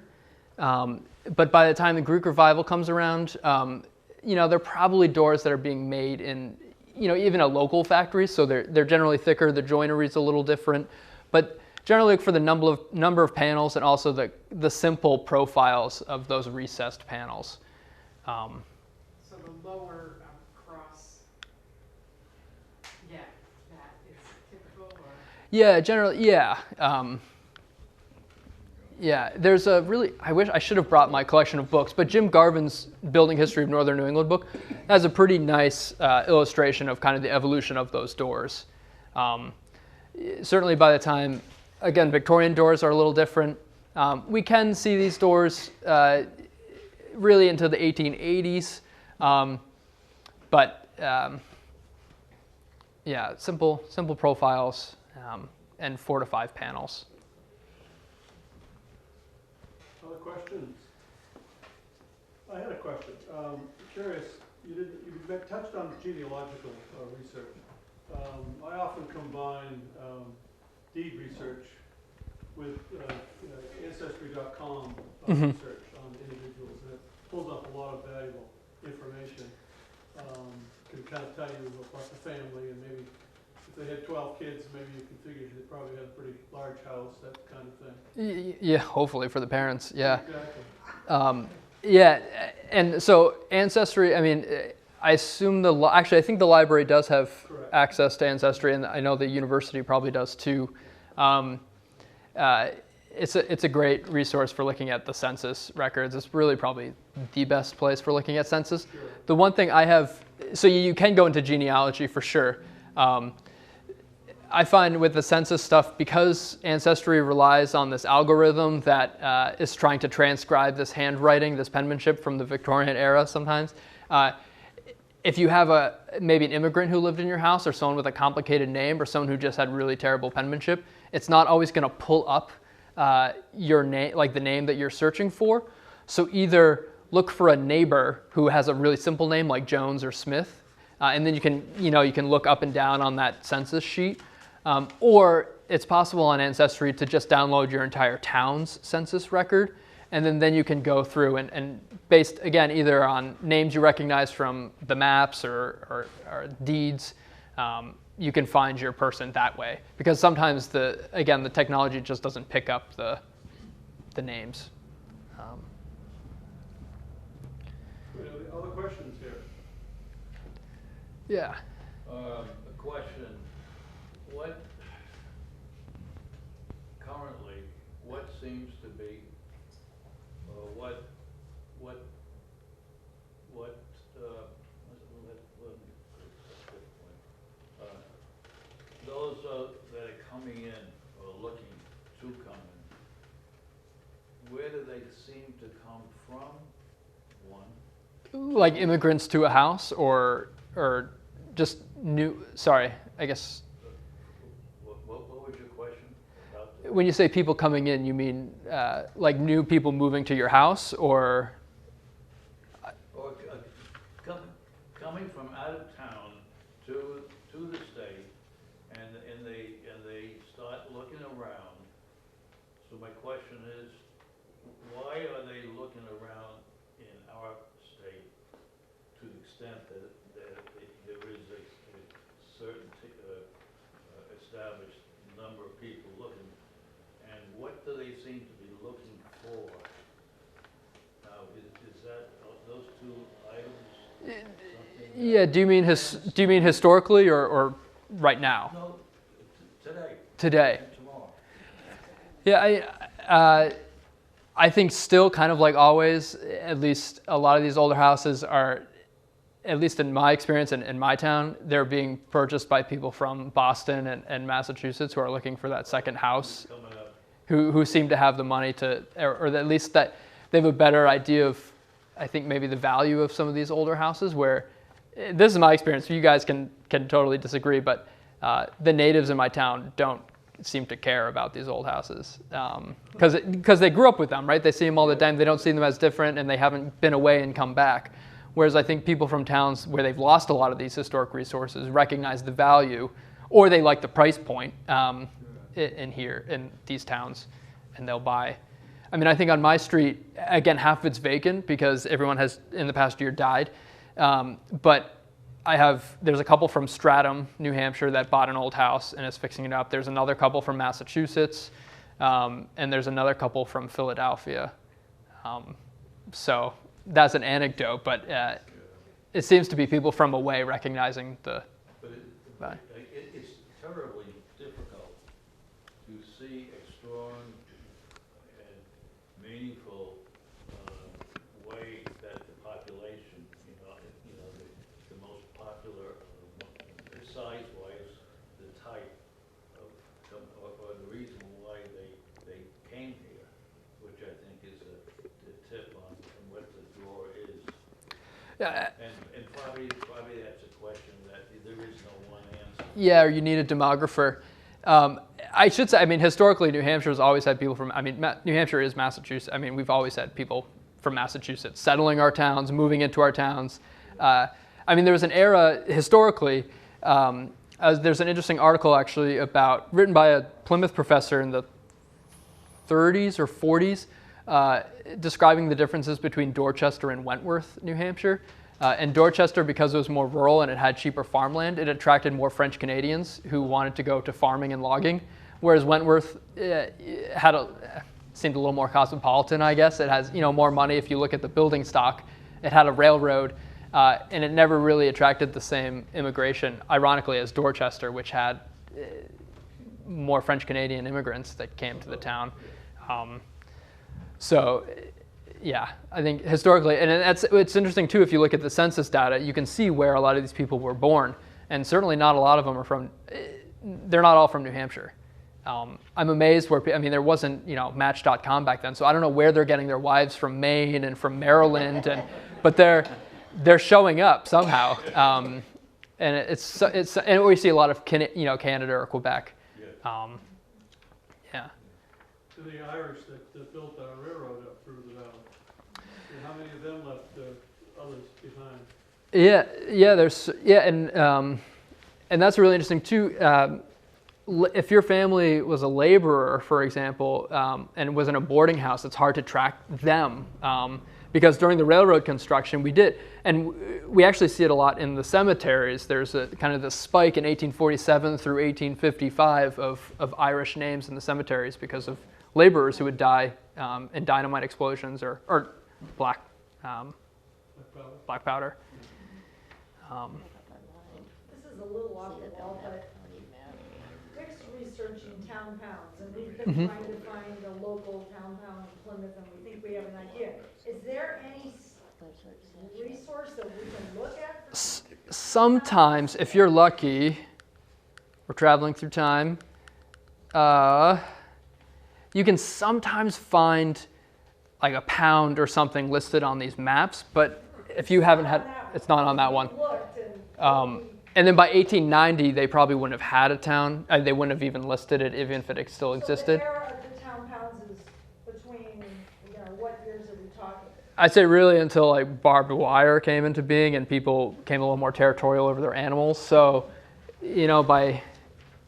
But by the time the Greek Revival comes around, they're probably doors that are being made in, even a local factory. So they're generally thicker. The joinery is a little different, but generally look for the number of panels and also the simple profiles of those recessed panels. So the lower cross, that is typical, or? Yeah, generally, yeah. Yeah, there's I should have brought my collection of books, but Jim Garvin's Building History of Northern New England book has a pretty nice illustration of kind of the evolution of those doors. Certainly by the time, again, Victorian doors are a little different. We can see these doors really into the 1880s, but yeah, simple profiles and 4 to 5 panels. Other questions? I had a question. Curious, you touched on genealogical research. I often combine deed research with Ancestry.com research on individuals, and it pulls up a lot of valuable information. Can kind of tell you about the family, and maybe if they had 12 kids, maybe you can figure they probably had a pretty large house, that kind of thing. Yeah, hopefully for the parents, yeah. Exactly. Yeah, and so Ancestry, I mean, I assume I think the library does have Correct. access to Ancestry, and I know the university probably does too. It's a great resource for looking at the census records. It's really probably the best place for looking at census. Sure. The one thing I have, so you can go into genealogy for sure. I find with the census stuff, because Ancestry relies on this algorithm that is trying to transcribe this handwriting, this penmanship from the Victorian era sometimes. If you have maybe an immigrant who lived in your house, or someone with a complicated name, or someone who just had really terrible penmanship, it's not always going to pull up your name, like the name that you're searching for. So either look for a neighbor who has a really simple name like Jones or Smith, and then you can look up and down on that census sheet. Or it's possible on Ancestry to just download your entire town's census record, and then you can go through and based, again, either on names you recognize from the maps or deeds, you can find your person that way. Because sometimes the technology just doesn't pick up the names. Other questions here? Yeah. A question, currently, what seems to be, what that are coming in or looking to come in, where do they seem to come from? One. Like immigrants to a house, or just new? Sorry, I guess What was your question about the? when you say people coming in, you mean like new people moving to your house, or? Or coming from out of town to the state, and they start looking around. So my question is, why are they looking around in our state to the extent that there is a certain established number of people looking, and what do they seem to be looking for? Now, is that those two items? Yeah. Do you mean historically, or right now? No, today. Today. And tomorrow. Yeah, I think still kind of like always, at least a lot of these older houses are, at least in my experience and in my town, they're being purchased by people from Boston and Massachusetts who are looking for that second house, Coming up. who seem to have the money to, or at least that they have a better idea of, I think maybe the value of some of these older houses, where, this is my experience, you guys can totally disagree, but the natives in my town don't seem to care about these old houses, because they grew up with them, right? They see them all the time. They don't see them as different, and they haven't been away and come back. Whereas I think people from towns where they've lost a lot of these historic resources recognize the value, or they like the price point in these towns, and they'll buy. I mean, I think on my street, again, half of it's vacant because everyone has in the past year died, but there's a couple from Stratham, New Hampshire, that bought an old house and is fixing it up. There's another couple from Massachusetts, and there's another couple from Philadelphia. So that's an anecdote, but it seems to be people from away recognizing the value. It's terribly difficult to see a strong and meaningful way that the population, the most popular, size-wise, the type of, or the reason why they came here, which I think is the tip on what the draw is. Yeah. And probably that's a question that there is no one answer. Yeah, or you need a demographer. I should say, I mean, historically, New Hampshire's always had people from, I mean, New Hampshire is Massachusetts. I mean, we've always had people from Massachusetts settling our towns, moving into our towns. I mean, there was an era, historically, there's an interesting article, actually, written by a Plymouth professor in the 30s or 40s, describing the differences between Dorchester and Wentworth, New Hampshire. And Dorchester, because it was more rural and it had cheaper farmland, it attracted more French Canadians who wanted to go to farming and logging, whereas Wentworth seemed a little more cosmopolitan, I guess. It has more money if you look at the building stock. It had a railroad, and it never really attracted the same immigration, ironically, as Dorchester, which had more French Canadian immigrants that came to the town. So, yeah, I think historically, and it's interesting too, if you look at the census data, you can see where a lot of these people were born, and certainly not a lot of them are they're not all from New Hampshire. I'm amazed there wasn't, Match.com back then, so I don't know where they're getting their wives from Maine and from Maryland, but they're showing up somehow, and and we see a lot of Canada or Quebec. Yeah. To the Irish that built our railroad up through the valley. And how many of them left others behind? And that's really interesting too. If your family was a laborer, for example, and was in a boarding house, it's hard to track them because during the railroad construction we did, and we actually see it a lot in the cemeteries. There's a kind of this spike in 1847 through 1855 of Irish names in the cemeteries because of laborers who would die in dynamite explosions or black powder. This is a little off the wall, but Rick's researching town pounds, and we've been trying to find a local town pound in Plymouth, and we think we have an idea. Is there any resource that we can look at? Sometimes, if you're lucky, we're traveling through time. You can sometimes find like a pound or something listed on these maps, but if you haven't had, it's not on that one. Looked and And then by 1890, they probably wouldn't have had a town. They wouldn't have even listed it, even if it still existed. So the era of the town pounds is between, what years are we talking? I'd say really until like barbed wire came into being and people became a little more territorial over their animals. So, by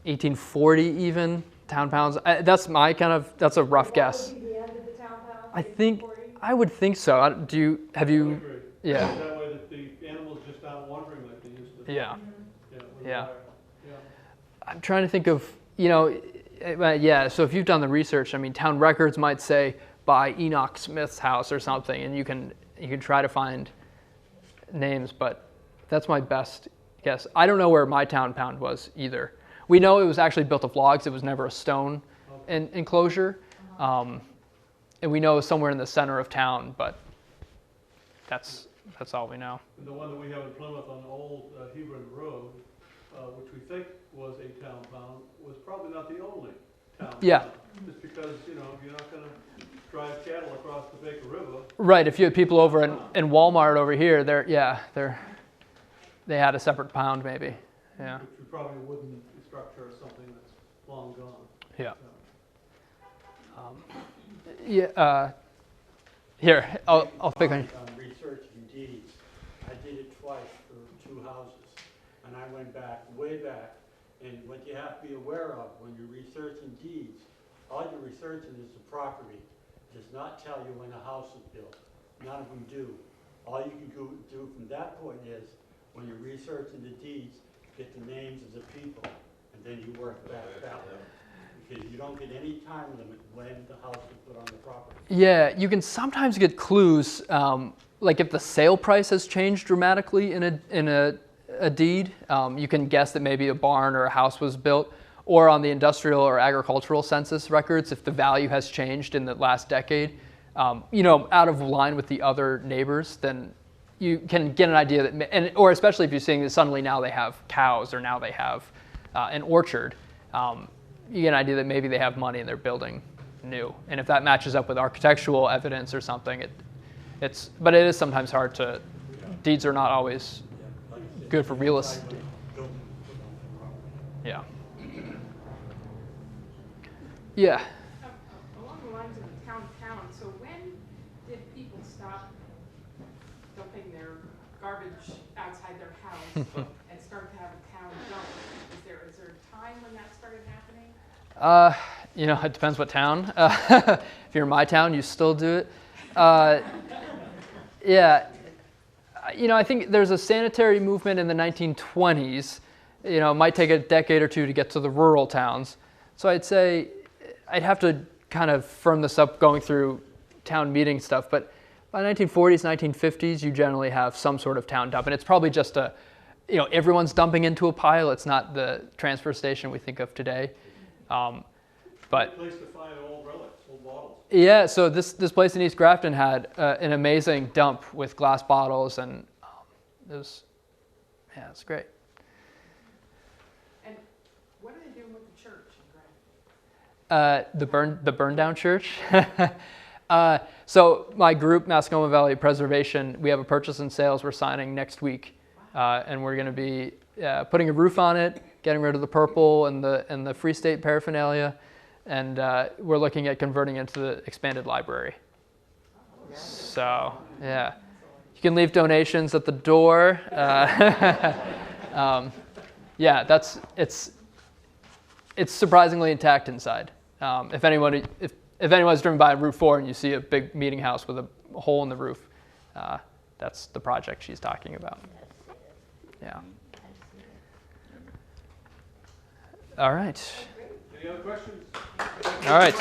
1840 even, town pounds. That's a rough guess. That would be the end of the town pound? I would think so. Have you? I would agree. Yeah. That way that the animals just aren't wandering like they used to. Yeah. With Yeah. wire. Yeah. I'm trying to think of, so if you've done the research, I mean, town records might say by Enoch Smith's house or something, and you can try to find names, but that's my best guess. I don't know where my town pound was either. We know it was actually built of logs. It was never a stone enclosure. And we know it was somewhere in the center of town, but that's all we know. And the one that we have in Plymouth on the old Hebron Road, which we think was a town pound, was probably not the only town Yeah. pound. Just because, you're not gonna drive cattle across the Baker River. Right. If you had people over in Walmart over here, they had a separate pound maybe. Yeah. Which was probably a wooden structure or something that's long gone. Yeah. So, Here, I'll pick on you. On researching deeds, I did it twice for 2 houses, and I went way back, and what you have to be aware of when you're researching deeds, all you're researching is the property. It does not tell you when a house was built. None of them do. All you can do from that point is, when you're researching the deeds, get the names of the people, and then you work back out. Because you don't get any time limit when the house was put on the property. Yeah, you can sometimes get clues, like if the sale price has changed dramatically in a deed, you can guess that maybe a barn or a house was built, or on the industrial or agricultural census records, if the value has changed in the last decade, out of line with the other neighbors, then you can get an idea that, or especially if you're seeing that suddenly now they have cows or now they have an orchard, you get an idea that maybe they have money and they're building new. And if that matches up with architectural evidence or something, but it is sometimes hard to, deeds are not always good for real estate. Yeah. Yeah. Along the lines of the town pound, so when did people stop dumping their garbage outside their house and start to have a town dump? Is there a time when that started happening? It depends what town. If you're in my town, you still do it. Yeah. I think there's a sanitary movement in the 1920s. It might take a decade or two to get to the rural towns. So I'd say I'd have to kind of firm this up going through town meeting stuff, but by 1940s, 1950s, you generally have some sort of town dump, and it's probably just everyone's dumping into a pile. It's not the transfer station we think of today. But place to find old relics, old bottles. Yeah, so this place in East Grafton had an amazing dump with glass bottles, and it's great. And what are they doing with the church in Grafton? The burn down church. So my group, Mascoma Valley Preservation, we have a purchase and sales we're signing next week, and we're going to be putting a roof on it, getting rid of the purple and the Free State paraphernalia, and we're looking at converting it into the expanded library. So yeah, you can leave donations at the door. Yeah, it's surprisingly intact inside. If anyone's driven by Route 4 and you see a big meeting house with a hole in the roof, that's the project she's talking about. Yeah. All right. Any other questions? All right.